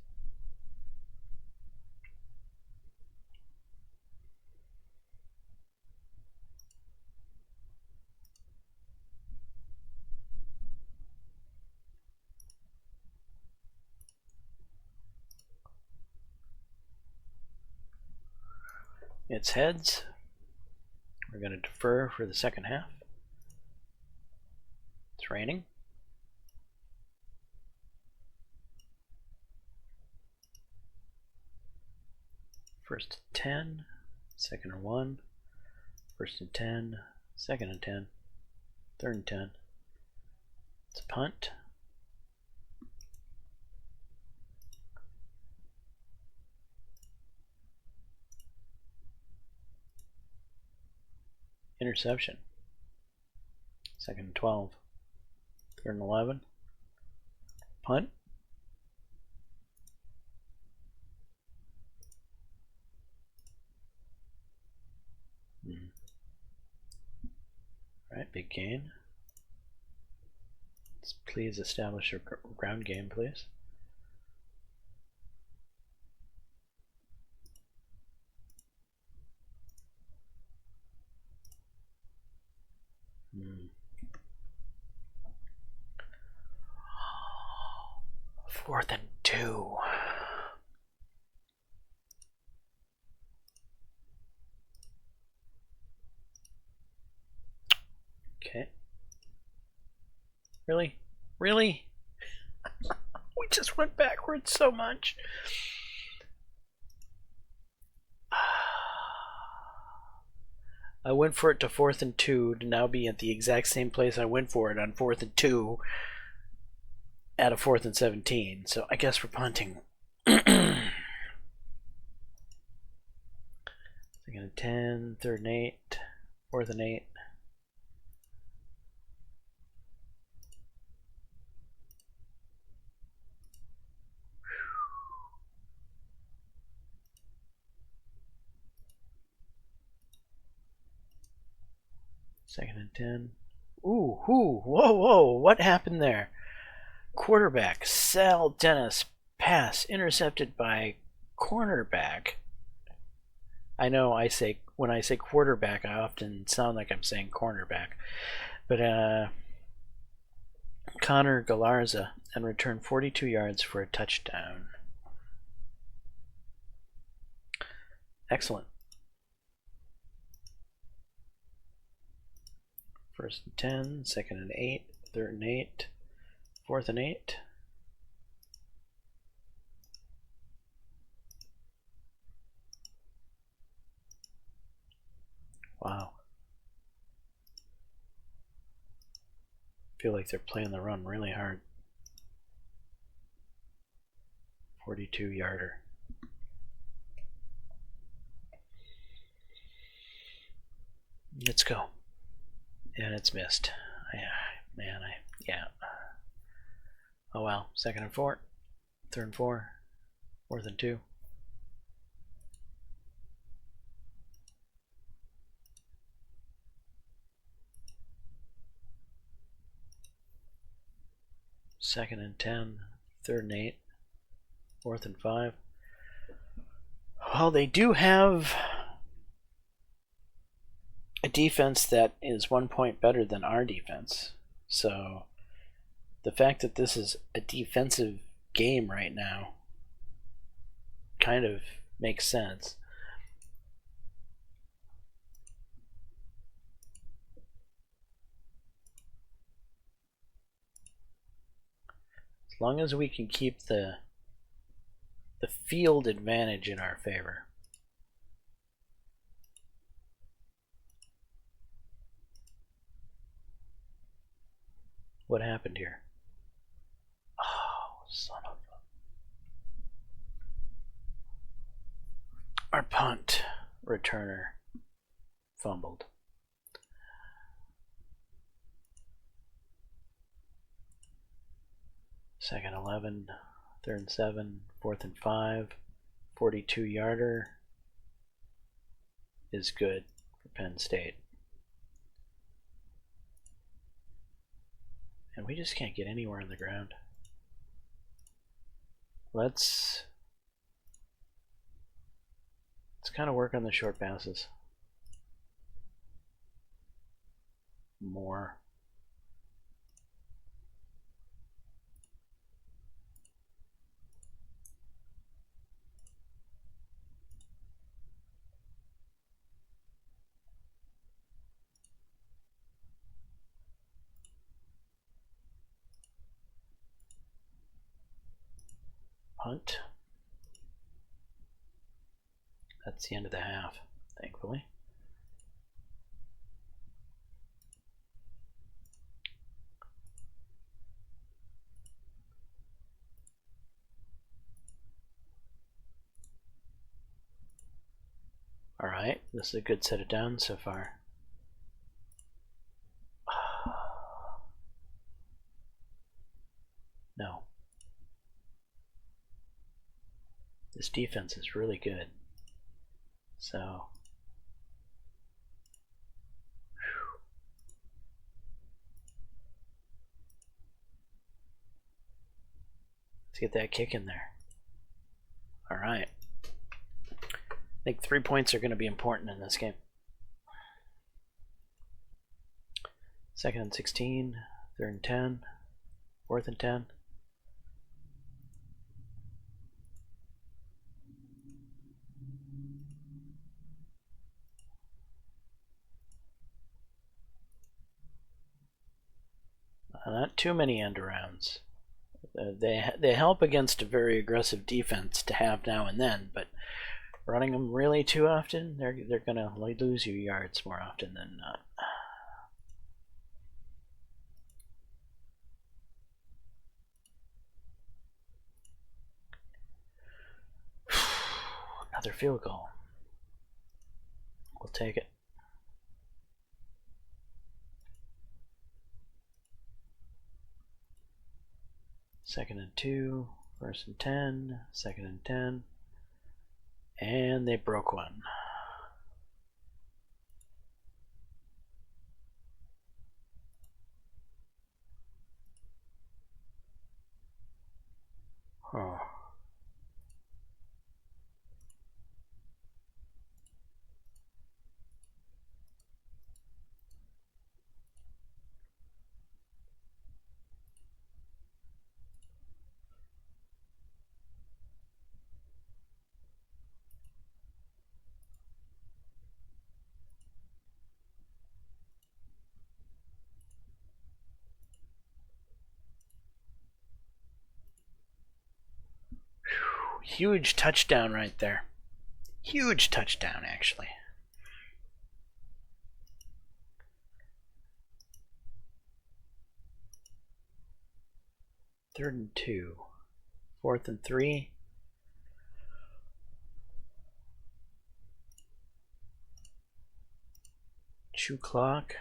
It's heads. We're going to defer for the second half. It's raining. First and 10, second and 1, first and 10, second and 10, third and 10. It's a punt. Interception. Second and 12. Third and 11. Punt. Alright, big gain. Let's please establish your ground game, please. Fourth and 2. Okay. Really? Really? We just went backwards so much. I went for it to 4th and 2 to now be at the exact same place I went for it on 4th and 2 at a 4th and 17. So I guess we're punting. Second and 10, 3rd and 8, 4th and 8. Second and 10. Ooh, whoa, what happened there? Quarterback, Sal Dennis, pass intercepted by cornerback. I know when I say quarterback, I often sound like I'm saying cornerback. But Connor Galarza and returned 42 yards for a touchdown. Excellent. First and 10, second and 8, third and 8, 4th and 8. Wow. Feel like they're playing the run really hard. 42-yarder. Let's go. And it's missed. Yeah. Oh well. Second and 4. Third and 4. 4th and 2. Second and 10. 3rd and 8. 4th and 5. Well, they do have a defense that is 1 point better than our defense. So the fact that this is a defensive game right now kind of makes sense. As long as we can keep the field advantage in our favor. What happened here? Oh, son of a... Our punt returner fumbled. Second 11, third and 7, fourth and 5, 42-yarder is good for Penn State. And we just can't get anywhere on the ground. Let's kind of work on the short passes more. Punt. That's the end of the half, thankfully. Alright, this is a good set of downs so far. No. This defense is really good. So... let's get that kick in there. Alright. I think 3 points are going to be important in this game. Second and 16, third and 10, fourth and 10. Not too many end arounds. They help against a very aggressive defense to have now and then, but running them really too often, they're gonna lose you yards more often than not. Another field goal. We'll take it. Second and 2, first and 10, second and 10, and they broke one. Oh. Huge touchdown right there. Huge touchdown, actually. Third and 2. Fourth and 3. Chew clock.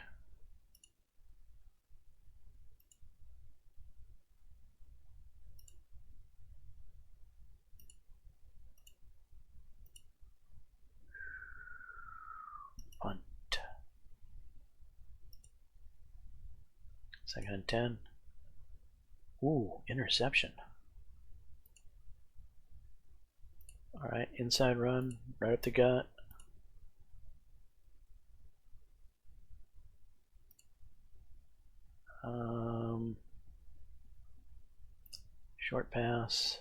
Punt. Second and 10. Ooh, interception. Alright, inside run, right up the gut. Short pass.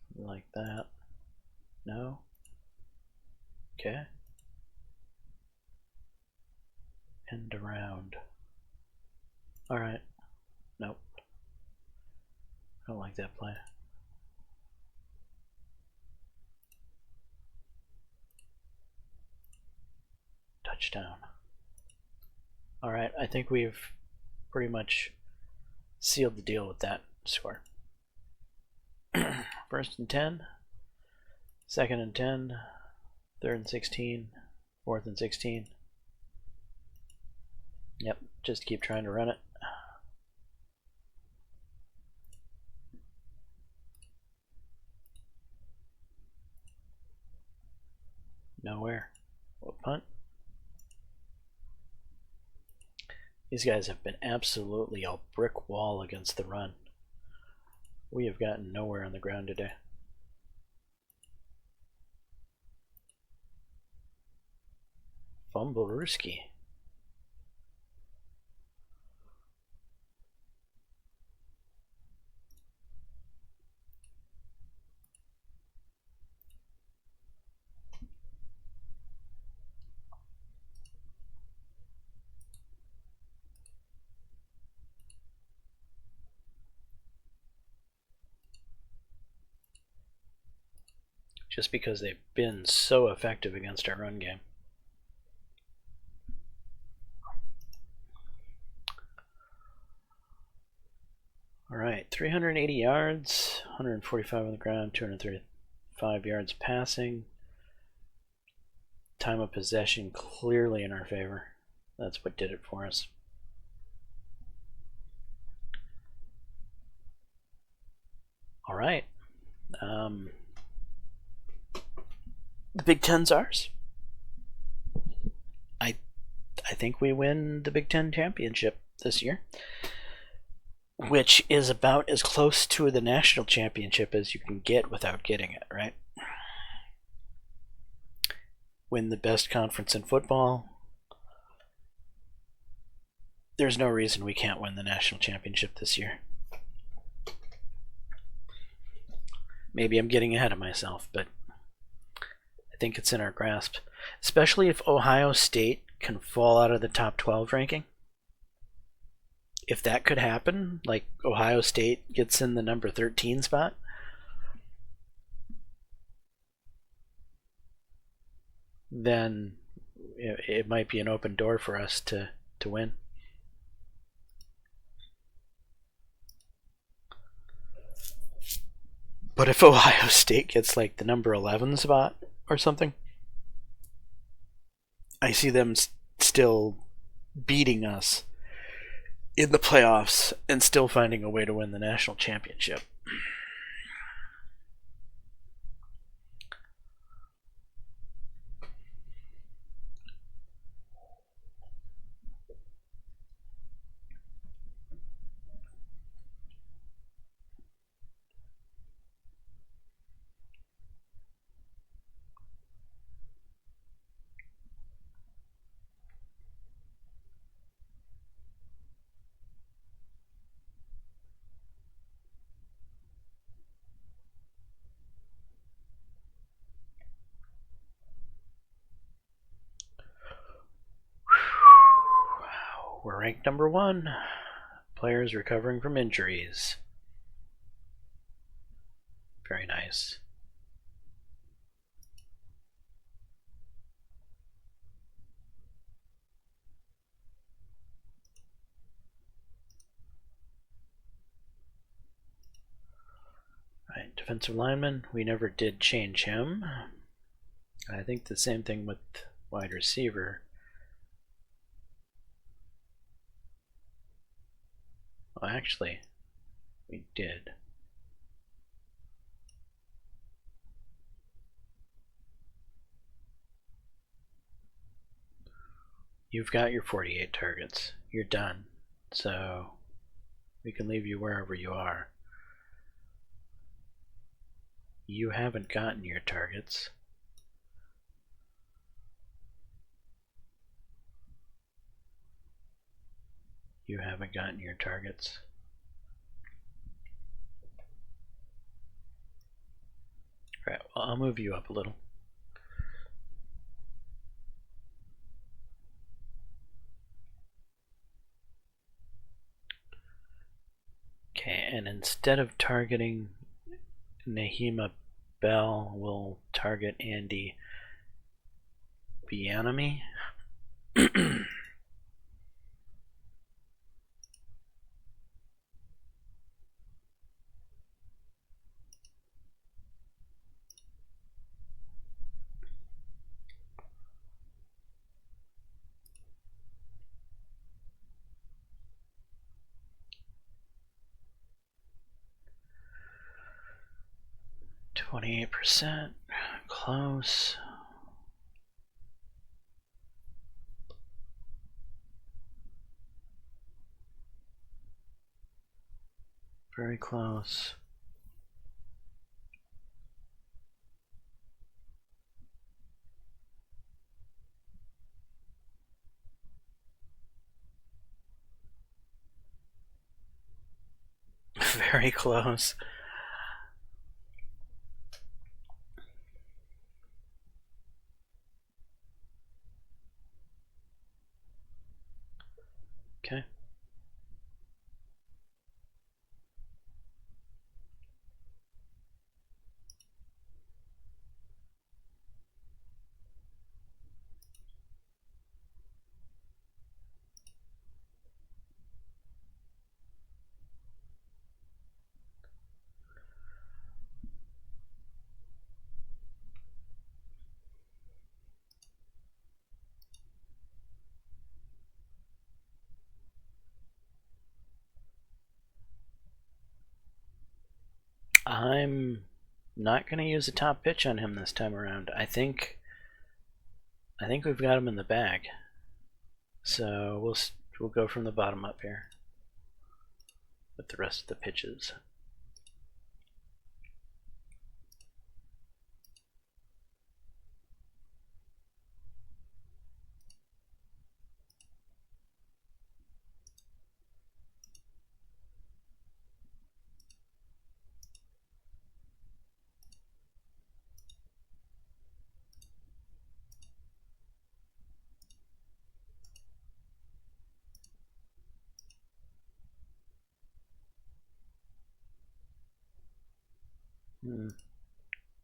Something like that. No? Okay. End around. Alright. Nope. I don't like that play. Touchdown. Alright, I think we've pretty much sealed the deal with that score. First and 10, second and 10, third and 16, fourth and 16. Yep, just keep trying to run it. Nowhere. What punt? These guys have been absolutely a brick wall against the run. We have gotten nowhere on the ground today. Fumblerooski. Just because they've been so effective against our run game. Alright, 380 yards, 145 on the ground, 235 yards passing. Time of possession clearly in our favor. That's what did it for us. Alright. The Big Ten's ours. I think we win the Big Ten championship this year, which is about as close to the national championship as you can get without getting it, right? Win the best conference in football. There's no reason we can't win the national championship this year. Maybe I'm getting ahead of myself, but I think it's in our grasp, especially if Ohio State can fall out of the top 12 ranking. If that could happen, like Ohio State gets in the number 13 spot, then it might be an open door for us to win. But if Ohio State gets like the number 11 spot or something, I see them still beating us in the playoffs and still finding a way to win the national championship. We're ranked number 1. Players recovering from injuries. Very nice. Right, defensive lineman, we never did change him. I think the same thing with wide receiver. Well, actually, we did. You've got your 48 targets. You're done. So we can leave you wherever you are. You haven't gotten your targets. You haven't gotten your targets. Right, well, I'll move you up a little. Okay, and instead of targeting Nahima Bell, we'll target Andy Bianami. 28%. Close. Very close. Very close. Okay. I'm not going to use a top pitch on him this time around. I think we've got him in the bag. So we'll go from the bottom up here with the rest of the pitches.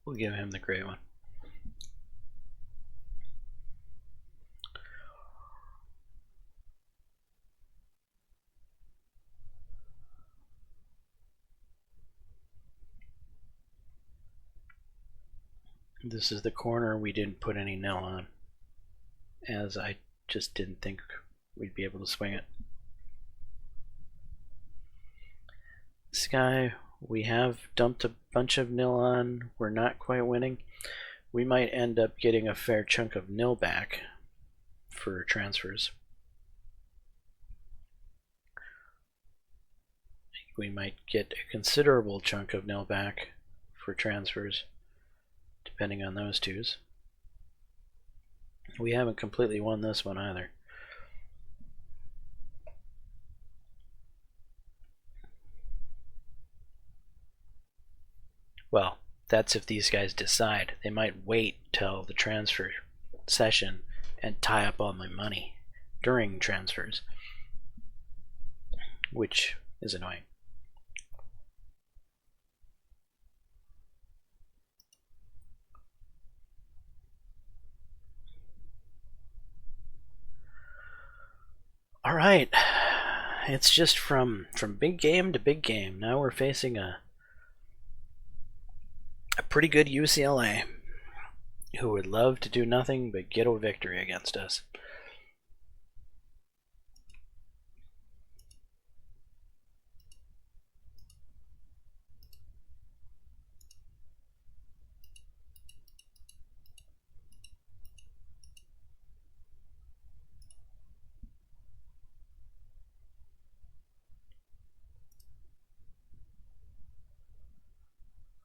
We'll give him the gray one. This is the corner we didn't put any nil on, as I just didn't think we'd be able to swing it. This guy, we have dumped a bunch of nil on. We're not quite winning. We might end up getting a fair chunk of nil back for transfers. We might get a considerable chunk of nil back for transfers, depending on those twos. We haven't completely won this one either. Well, that's if these guys decide. They might wait till the transfer session and tie up all my money during transfers, which is annoying. All right, it's just from big game to big game. Now we're facing a pretty good UCLA who would love to do nothing but get a victory against us.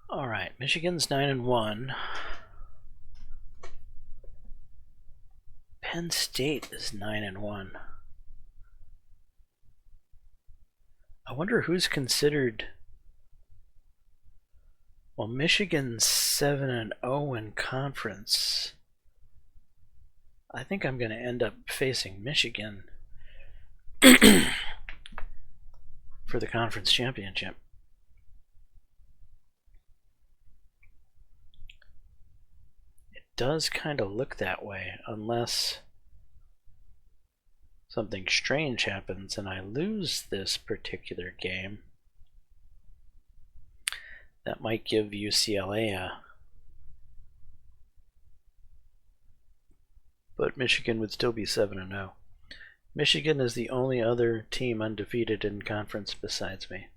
All right, Michigan's 9-1. Penn State is 9-1. I wonder who's considered. Well, Michigan's 7-0 in conference. I think I'm going to end up facing Michigan for the conference championship. It does kind of look that way, unless something strange happens and I lose this particular game. That might give UCLA a... But Michigan would still be 7-0. Michigan is the only other team undefeated in conference besides me.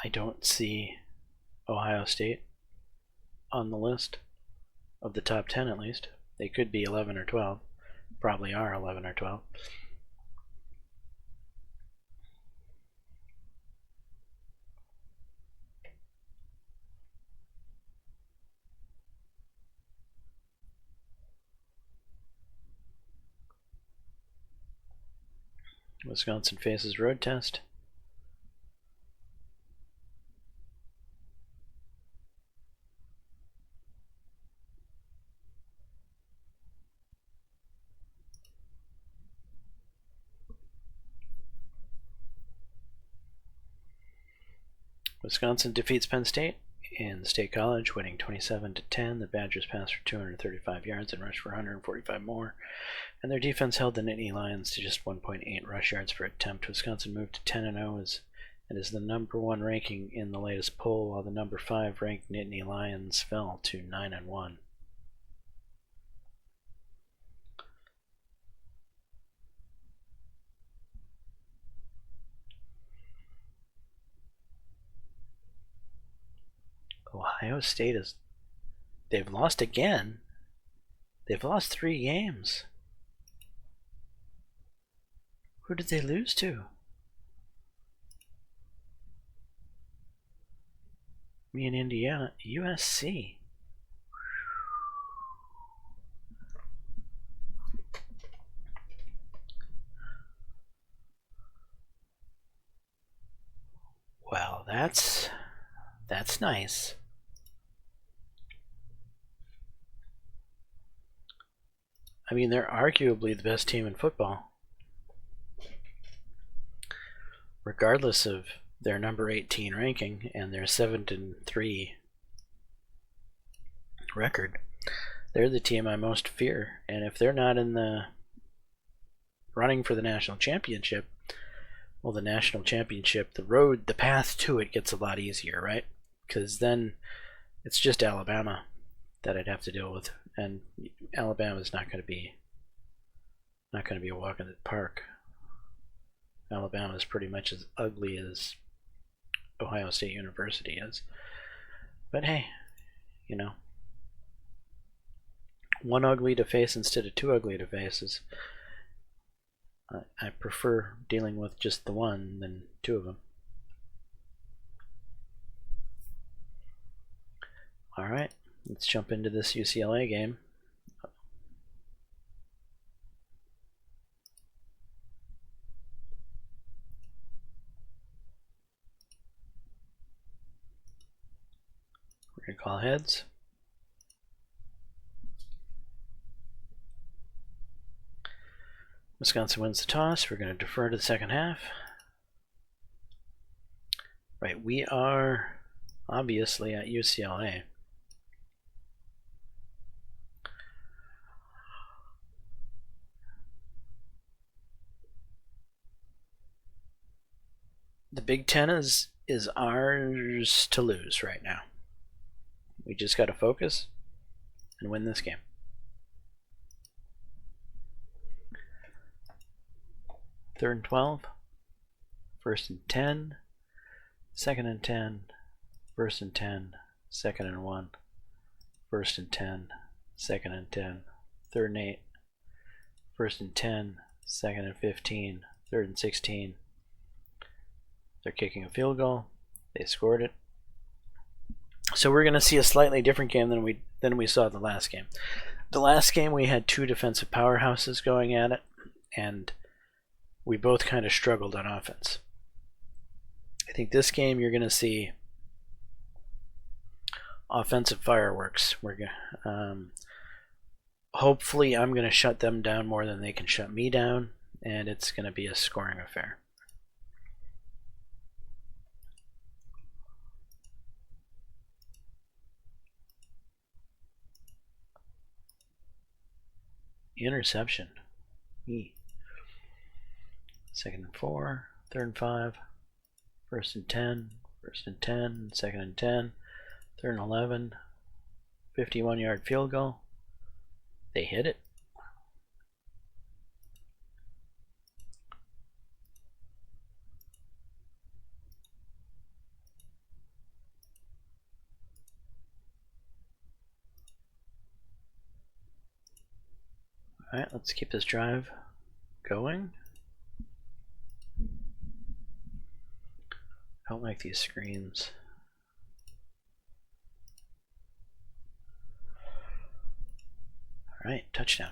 I don't see Ohio State on the list of the top 10 at least. They could be 11 or 12. Probably are 11 or 12. Wisconsin faces road test. Wisconsin defeats Penn State in the State College, winning 27-10. The Badgers passed for 235 yards and rushed for 145 more, and their defense held the Nittany Lions to just 1.8 rush yards per attempt. Wisconsin moved to 10-0 and is the #1 ranking in the latest poll, while the #5 ranked Nittany Lions fell to 9-1. Ohio State they've lost again. They've lost 3 games. Who did they lose to? Me and Indiana. USC. Well, that's nice. I mean, they're arguably the best team in football, regardless of their number 18 ranking and their 7-3 record. They're the team I most fear, and if they're not in the running for the national championship, well, the national championship, the path to it gets a lot easier, right? Because then it's just Alabama that I'd have to deal with, and Alabama's not going to be a walk in the park. Alabama's pretty much as ugly as Ohio State University is. But hey, you know, one ugly to face instead of 2 ugly to face I prefer dealing with just the one than 2 of them. Alright, let's jump into this UCLA game. We're going to call heads. Wisconsin wins the toss. We're going to defer to the second half. Right, we are obviously at UCLA. The Big Ten is ours to lose right now. We just got to focus and win this game. Third and 12, 1st and 10, 2nd and 10, 1st and 10, 2nd and 1, 1st and 10, 2nd and 10, 3rd and 8, 1st and 10, 2nd and 15, 3rd and 16. They're kicking a field goal. They scored it. So we're going to see a slightly different game than we saw the last game. The last game we had 2 defensive powerhouses going at it, and we both kind of struggled on offense. I think this game you're going to see offensive fireworks. Hopefully I'm going to shut them down more than they can shut me down, and it's going to be a scoring affair. Interception. 2nd and 4, 3rd and 5, 1st and 10, 1st and 10, 2nd and 10, 3rd and 11, 51-yard field goal. They hit it. Alright, let's keep this drive going. I don't like these screens. Alright, touchdown.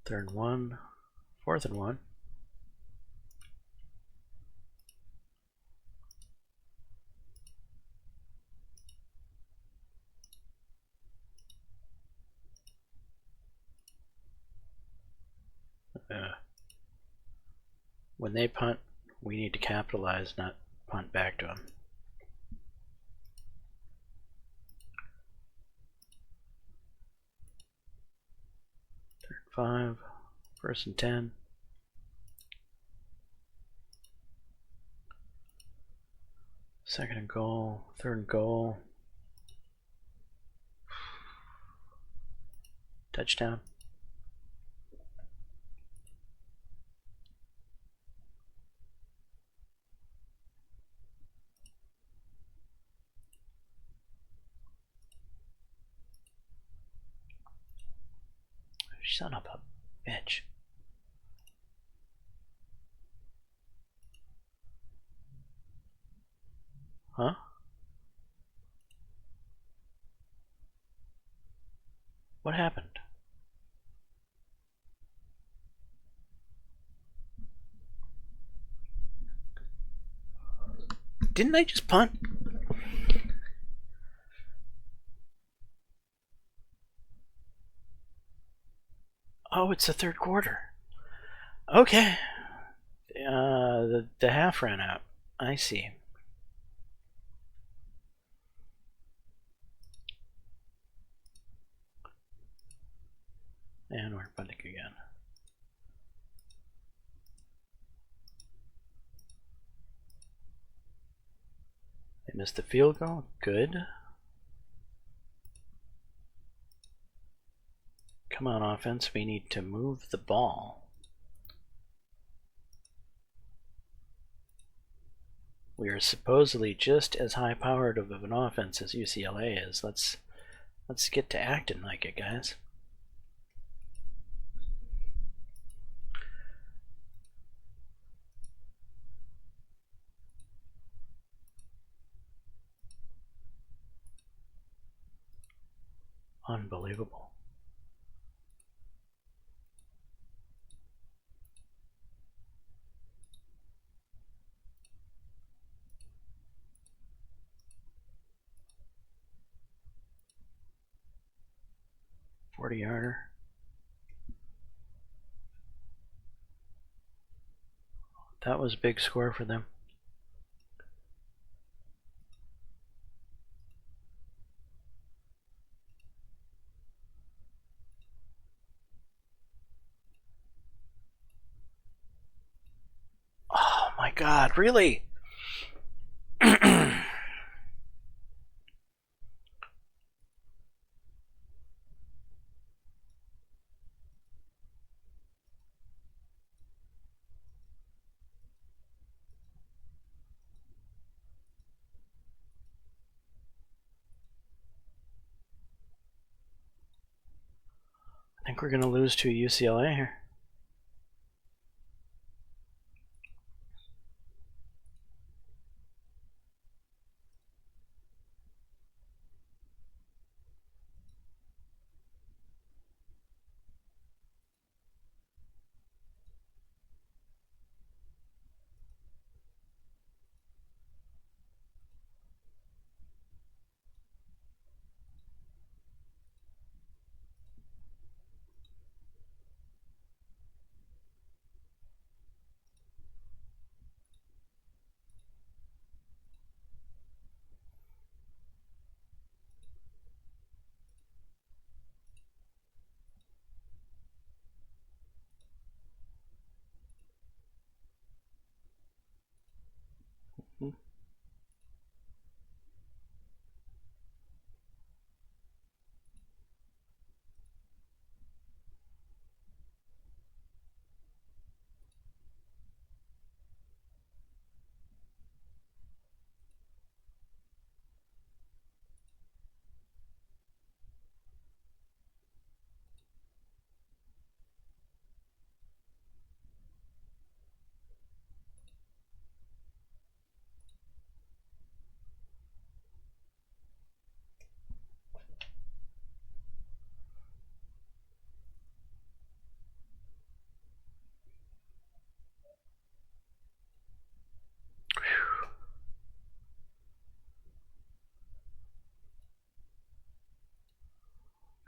Third and 1, 4th and 1. When they punt, we need to capitalize, not punt back to them. Third and 5, 1st and 10. Second and goal, 3rd and goal. Touchdown. Son of a bitch. Huh? What happened? Didn't I just punt? Oh, it's the 3rd quarter. Okay. The half ran out. I see. And we're punting again. They missed the field goal. Good. Come on, offense. We need to move the ball. We are supposedly just as high-powered of an offense as UCLA is. Let's get to acting like it, guys. Unbelievable. Yarder. That was a big score for them. Oh my God, really? I think we're going to lose to UCLA here.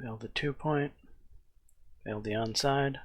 Failed the 2-point. Failed the onside.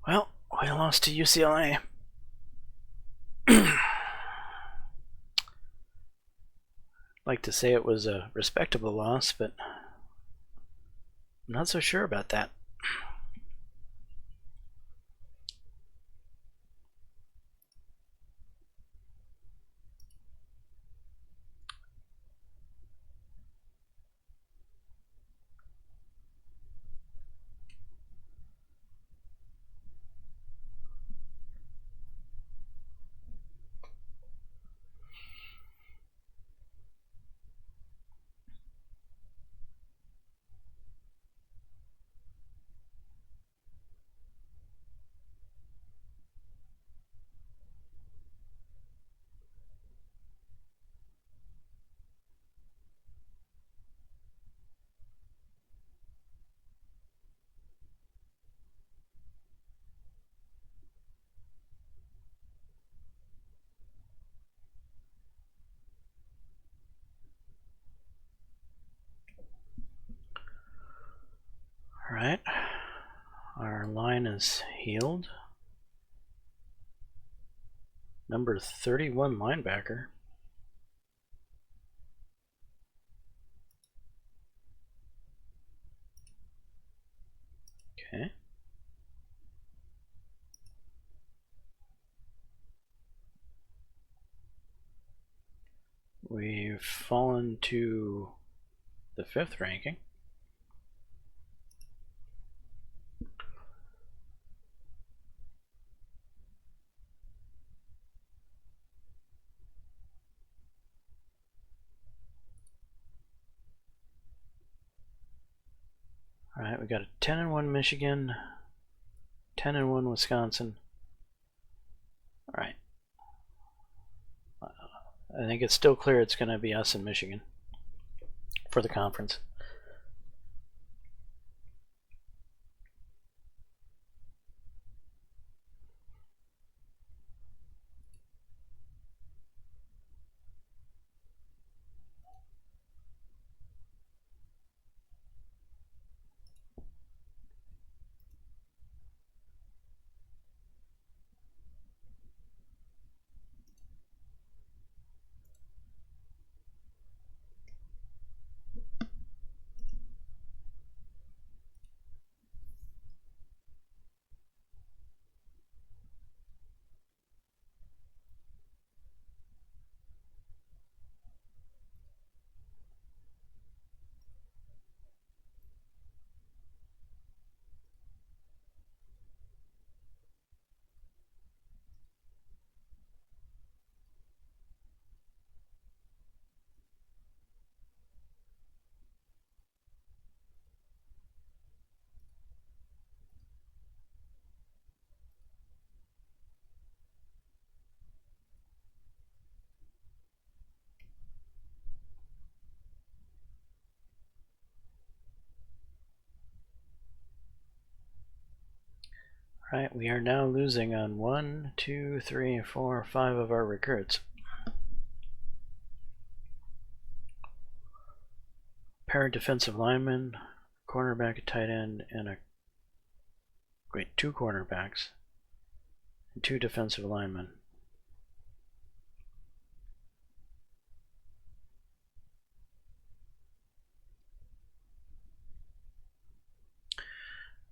Well, we lost to UCLA. Like to say it was a respectable loss, but I'm not so sure about that. Alright, our line is healed. Number 31 linebacker. Okay. We've fallen to the 5th ranking. Alright, we got a 10-1 Michigan, 10-1 Wisconsin. Alright. I think it's still clear it's going to be us and Michigan for the conference. Right, we are now losing on 1, 2, 3, 4, 5 of our recruits. Pair of defensive linemen, cornerback, a tight end, and two cornerbacks and 2 defensive linemen.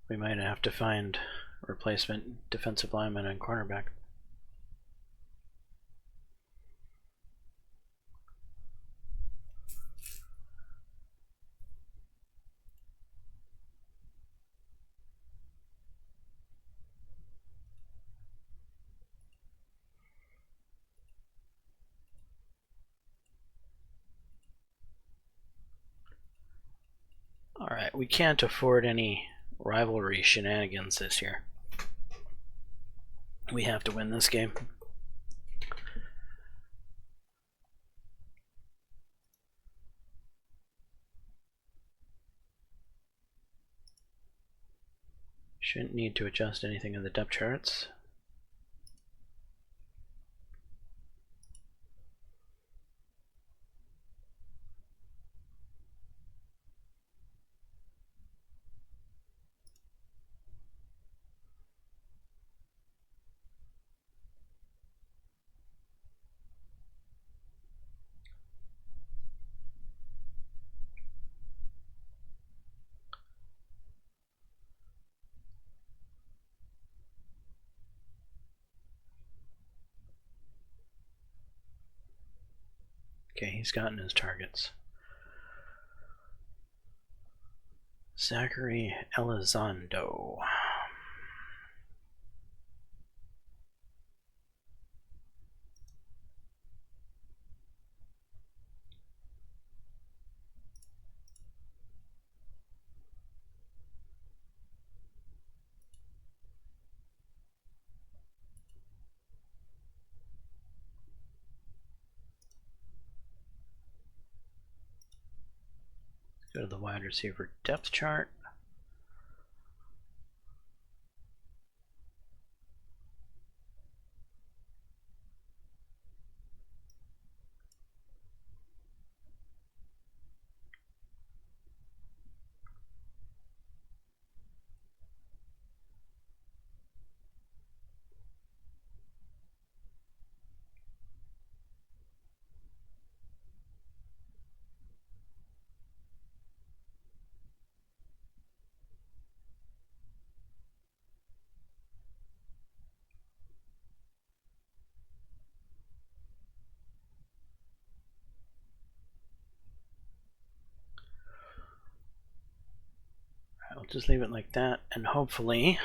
We might have to find replacement defensive lineman and cornerback. Alright, we can't afford any rivalry shenanigans this year. We have to win this game. Shouldn't need to adjust anything in the depth charts. Okay, he's gotten his targets. Zachary Elizondo. Go to the wide receiver depth chart. I'll just leave it like that, and hopefully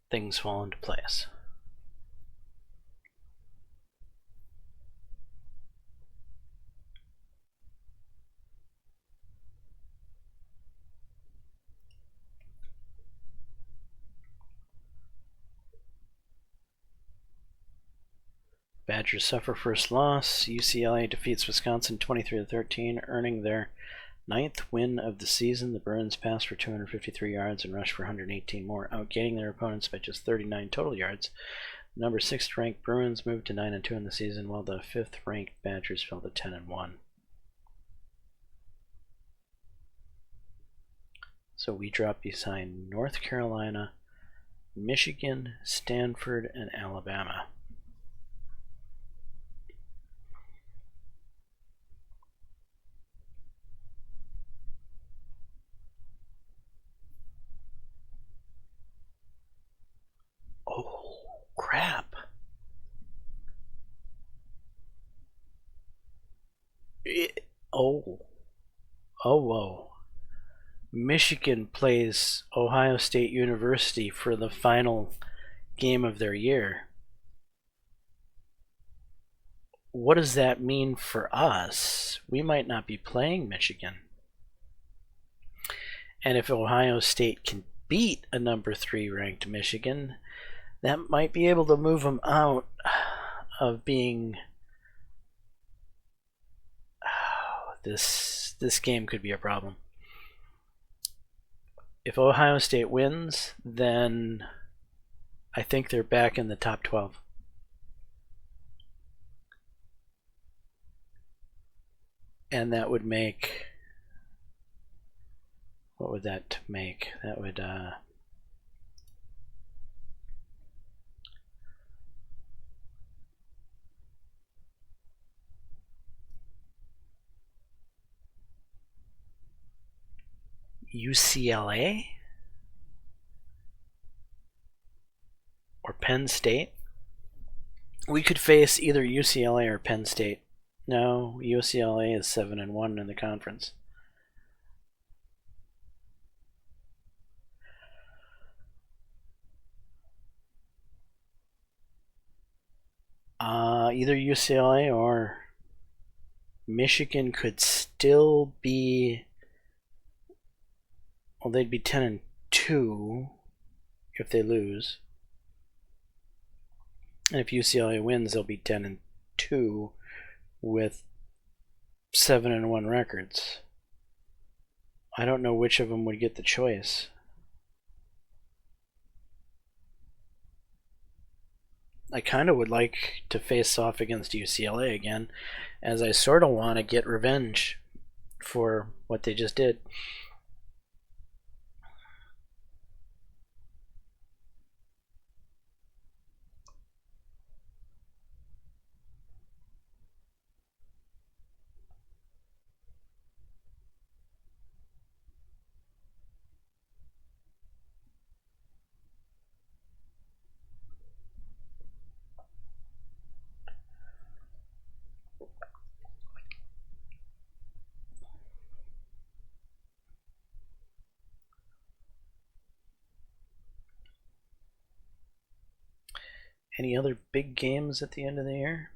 things fall into place. Badgers suffer first loss. UCLA defeats Wisconsin 23-13, earning their 9th win of the season. The Bruins passed for 253 yards and rushed for 118 more, outgaining their opponents by just 39 total yards. The number 6th ranked Bruins moved to 9-2 in the season, while the 5th ranked Badgers fell to 10-1. So we drop behind North Carolina, Michigan, Stanford, and Alabama. Oh, crap. Whoa. Michigan plays Ohio State University for the final game of their year. What does that mean for us? We might not be playing Michigan. And if Ohio State can beat a number 3 ranked Michigan, that might be able to move them out of being this game could be a problem. If Ohio State wins, then I think they're back in the top 12. And that would make, what would that make? That would UCLA or Penn State. We could face either UCLA or Penn State. No, UCLA is 7-1 in the conference. Either UCLA or Michigan could still be. Well, they'd be 10-2 if they lose. And if UCLA wins, they'll be 10-2 with 7-1 records. I don't know which of them would get the choice. I kind of would like to face off against UCLA again, as I sort of want to get revenge for what they just did. Any other big games at the end of the year?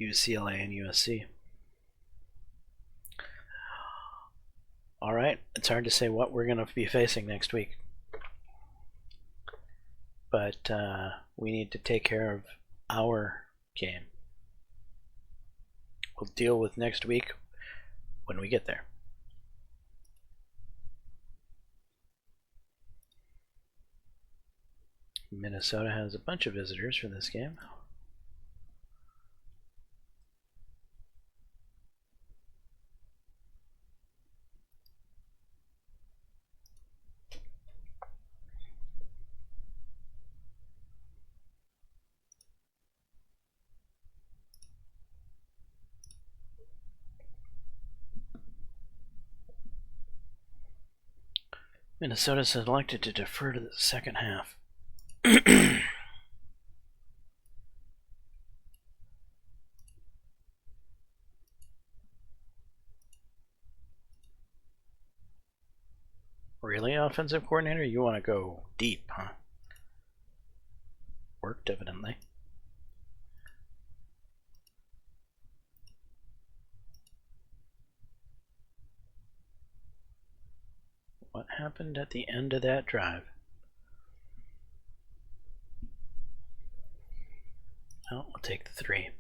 UCLA and USC. Alright, it's hard to say what we're going to be facing next week. But we need to take care of our game. We'll deal with next week when we get there. Minnesota has a bunch of visitors for this game. Minnesota selected to defer to the second half. Really, offensive coordinator? You want to go deep, huh? Worked, evidently. What happened at the end of that drive? Oh, we'll take the 3.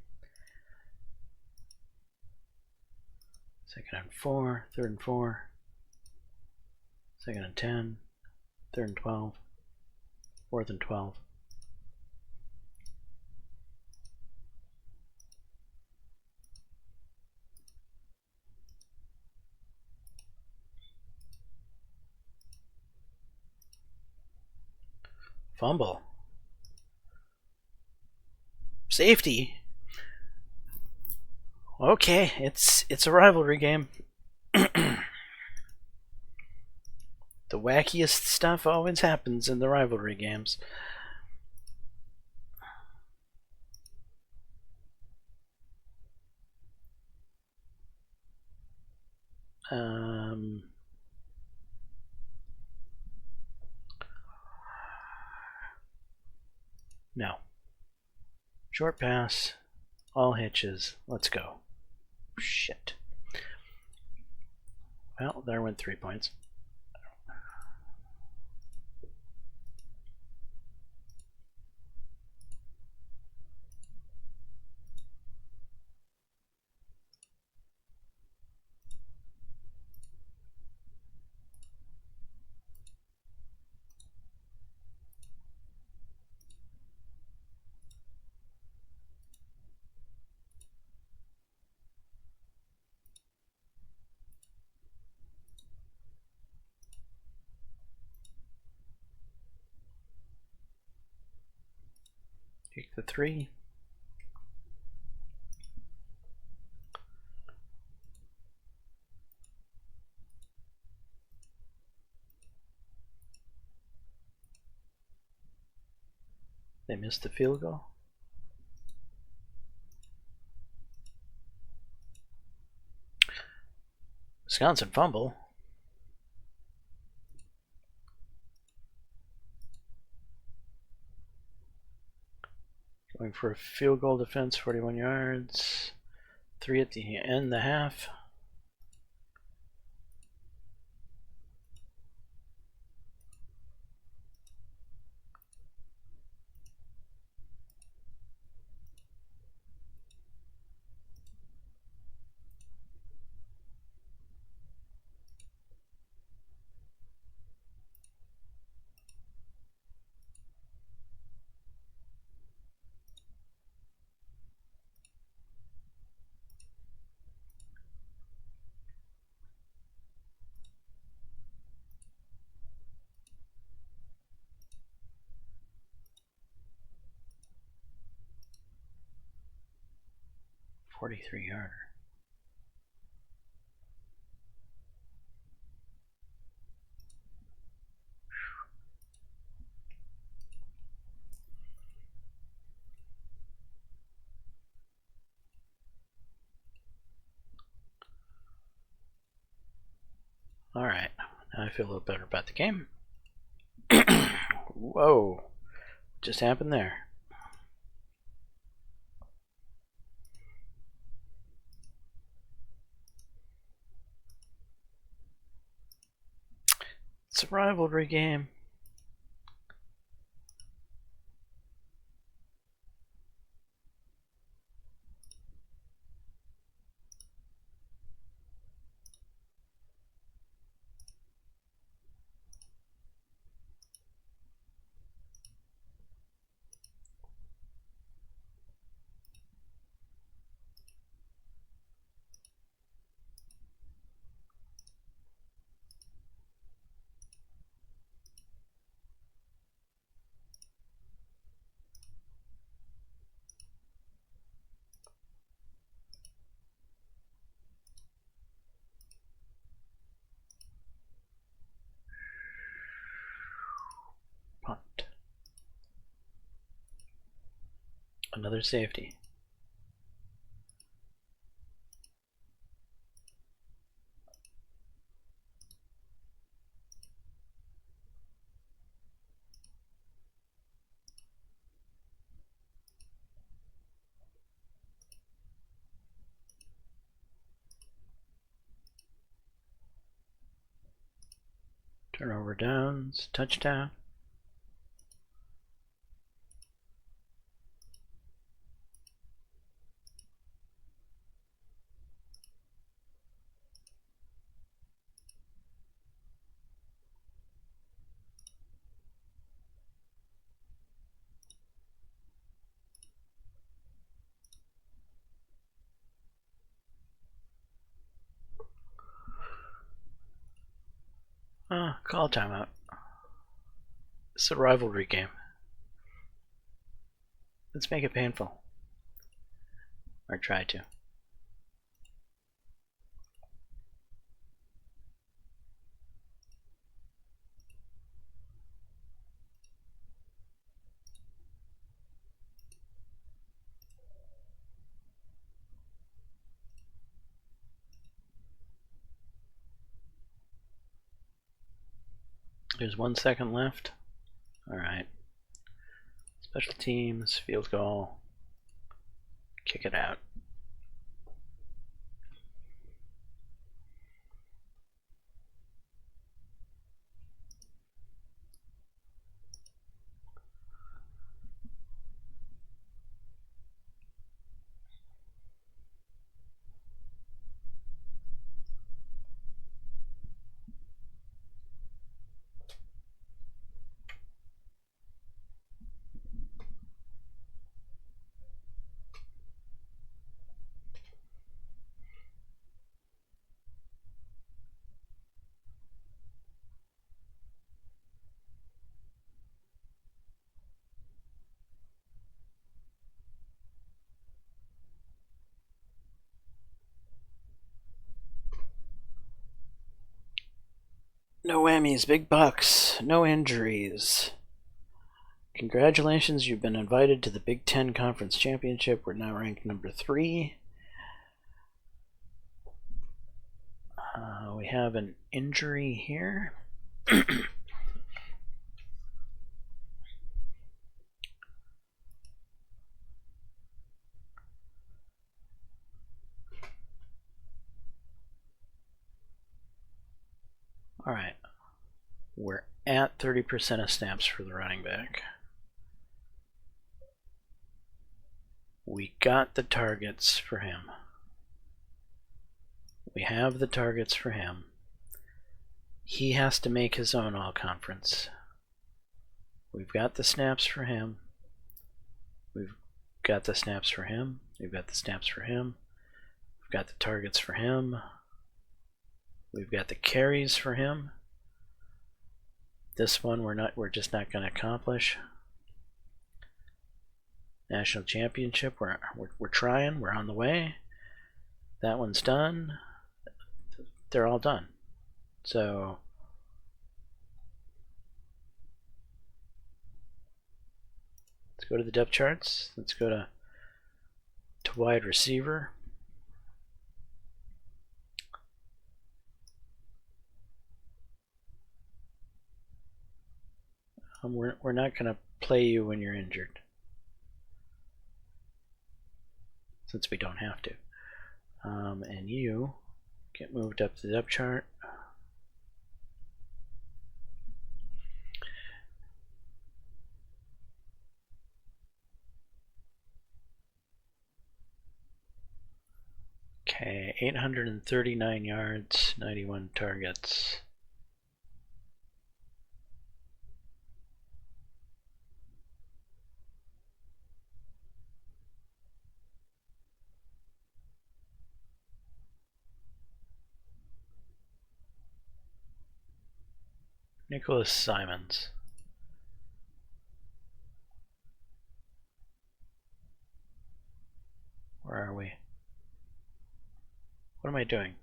2nd and 4, 3rd and 4, 2nd and 10, 3rd and 12, 4th and 12. Fumble. Safety. Okay, it's a rivalry game. The wackiest stuff always happens in the rivalry games. No. Short pass, all hitches. Let's go. Shit. Well, there went 3 points. Take the 3. They missed the field goal. Wisconsin fumble. Going for a field goal defense, 41 yards. 3 at the end of the half. .43 yarder. Alright, now I feel a little better about the game. Whoa, just happened there. It's a rivalry game. Punt. Another safety. Turnover downs, touchdown. Call timeout. It's a rivalry game. Let's make it painful. Or try to. There's 1 second left. Alright. Special teams, field goal. Kick it out. No whammies, big bucks, no injuries. Congratulations, you've been invited to the Big Ten Conference Championship. We're now ranked number 3. We have an injury here. All right, we're at 30% of snaps for the running back. We got the targets for him. We have the targets for him. He has to make his own all-conference. We've got the snaps for him. We've got the snaps for him. We've got the snaps for him. We've got the targets for him. We've got the carries for him. This one we're just not going to accomplish. National championship, we're trying, we're on the way. That one's done. They're all done. So let's go to the depth charts. Let's go to wide receiver. We're not going to play you when you're injured, since we don't have to. And you get moved up to the depth chart. Okay, 839 yards, 91 targets. Nicholas Simons. Where are we? What am I doing?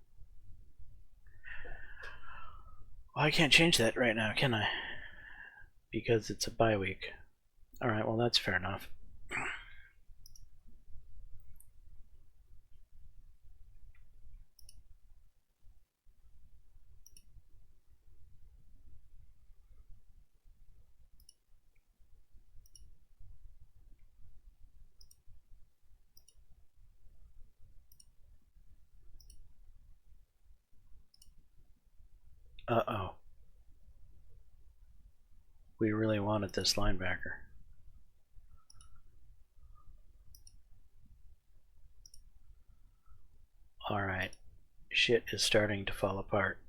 Well, I can't change that right now, can I? Because it's a bye week. Alright, well that's fair enough. Uh-oh. We really wanted this linebacker. Alright. Shit is starting to fall apart.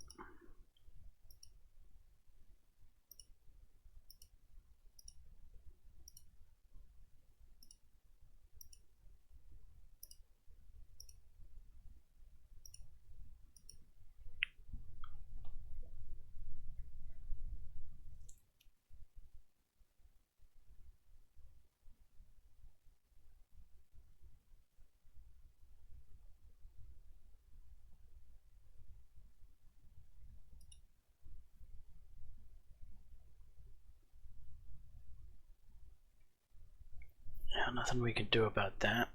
Yeah, nothing we can do about that.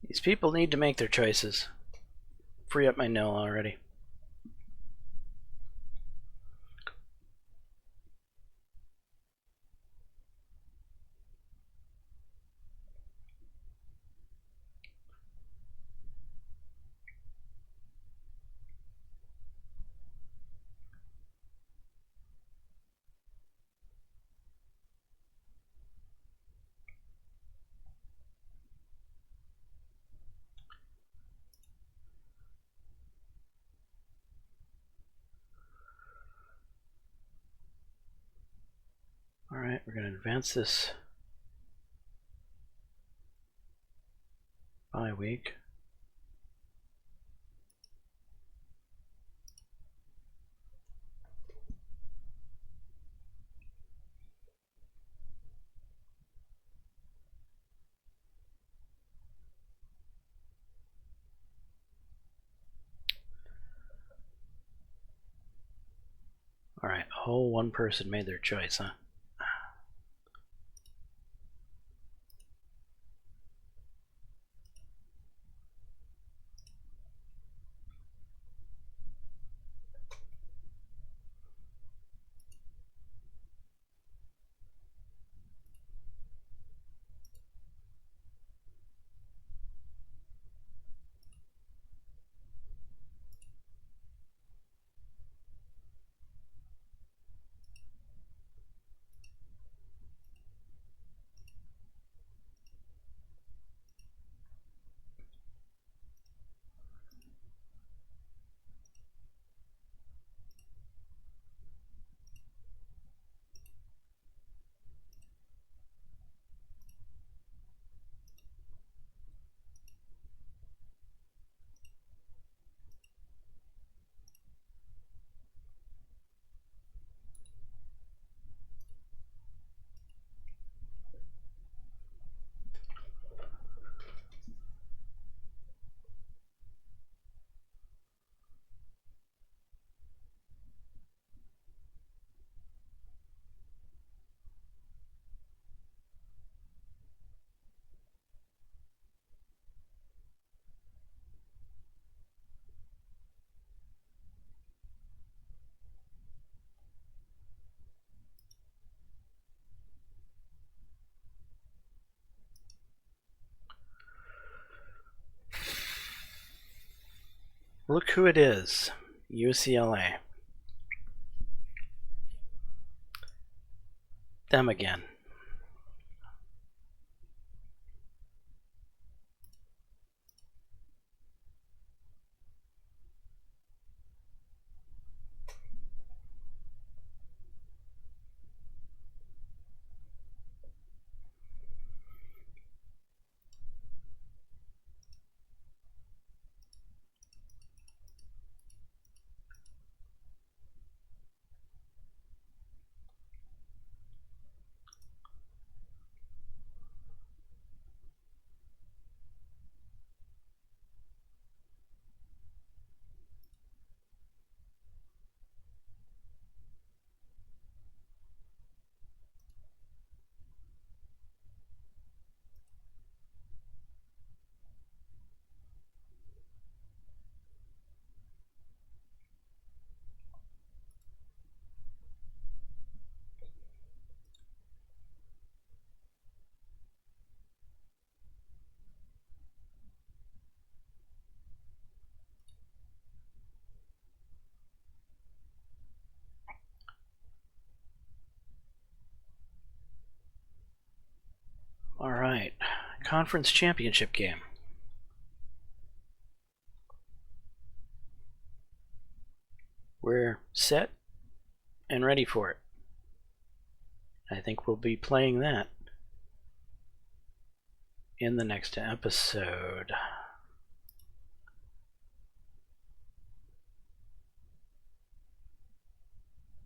These people need to make their choices. Free up my nil already. Alright, we're going to advance this bye week. Oh, one person made their choice, huh? Look who it is. UCLA. Them again. All right. Conference championship game. We're set and ready for it. I think we'll be playing that in the next episode.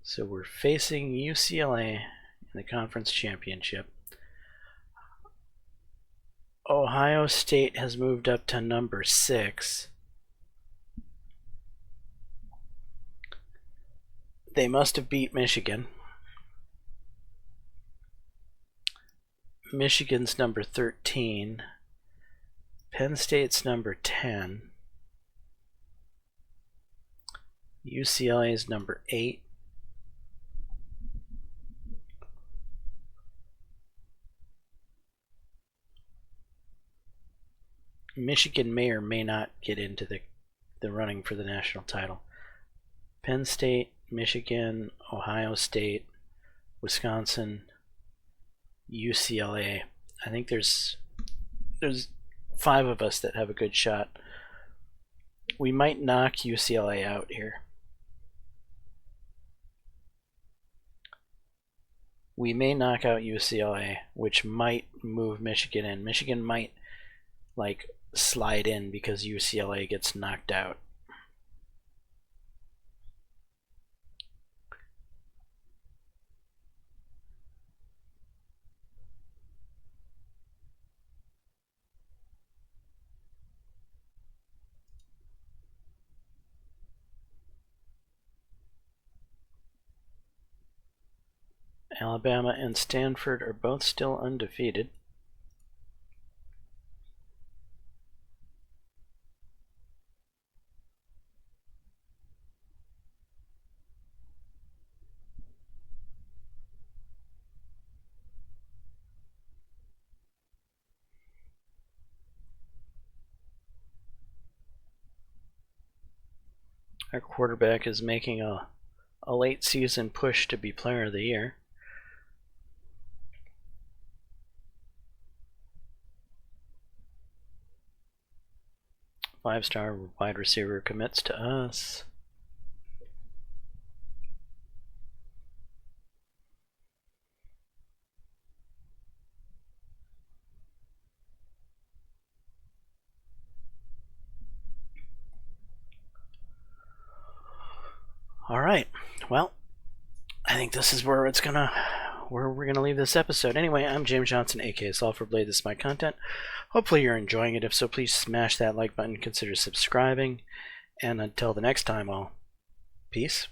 So we're facing UCLA in the conference championship. Ohio State has moved up to number 6. They must have beat Michigan. Michigan's number 13. Penn State's number 10. UCLA's number 8. Michigan may or may not get into the running for the national title. Penn State, Michigan, Ohio State, Wisconsin, UCLA. I think there's 5 of us that have a good shot. We might knock UCLA out here. We may knock out UCLA, which might move Michigan in. Michigan might like slide in because UCLA gets knocked out. Alabama and Stanford are both still undefeated. Our quarterback is making a late season push to be player of the year. Five-star wide receiver commits to us. All right. Well, I think this is where we're gonna leave this episode. Anyway, I'm James Johnson, aka Sulfur Blade. This is my content. Hopefully you're enjoying it. If so, please smash that like button. Consider subscribing. And until the next time, peace.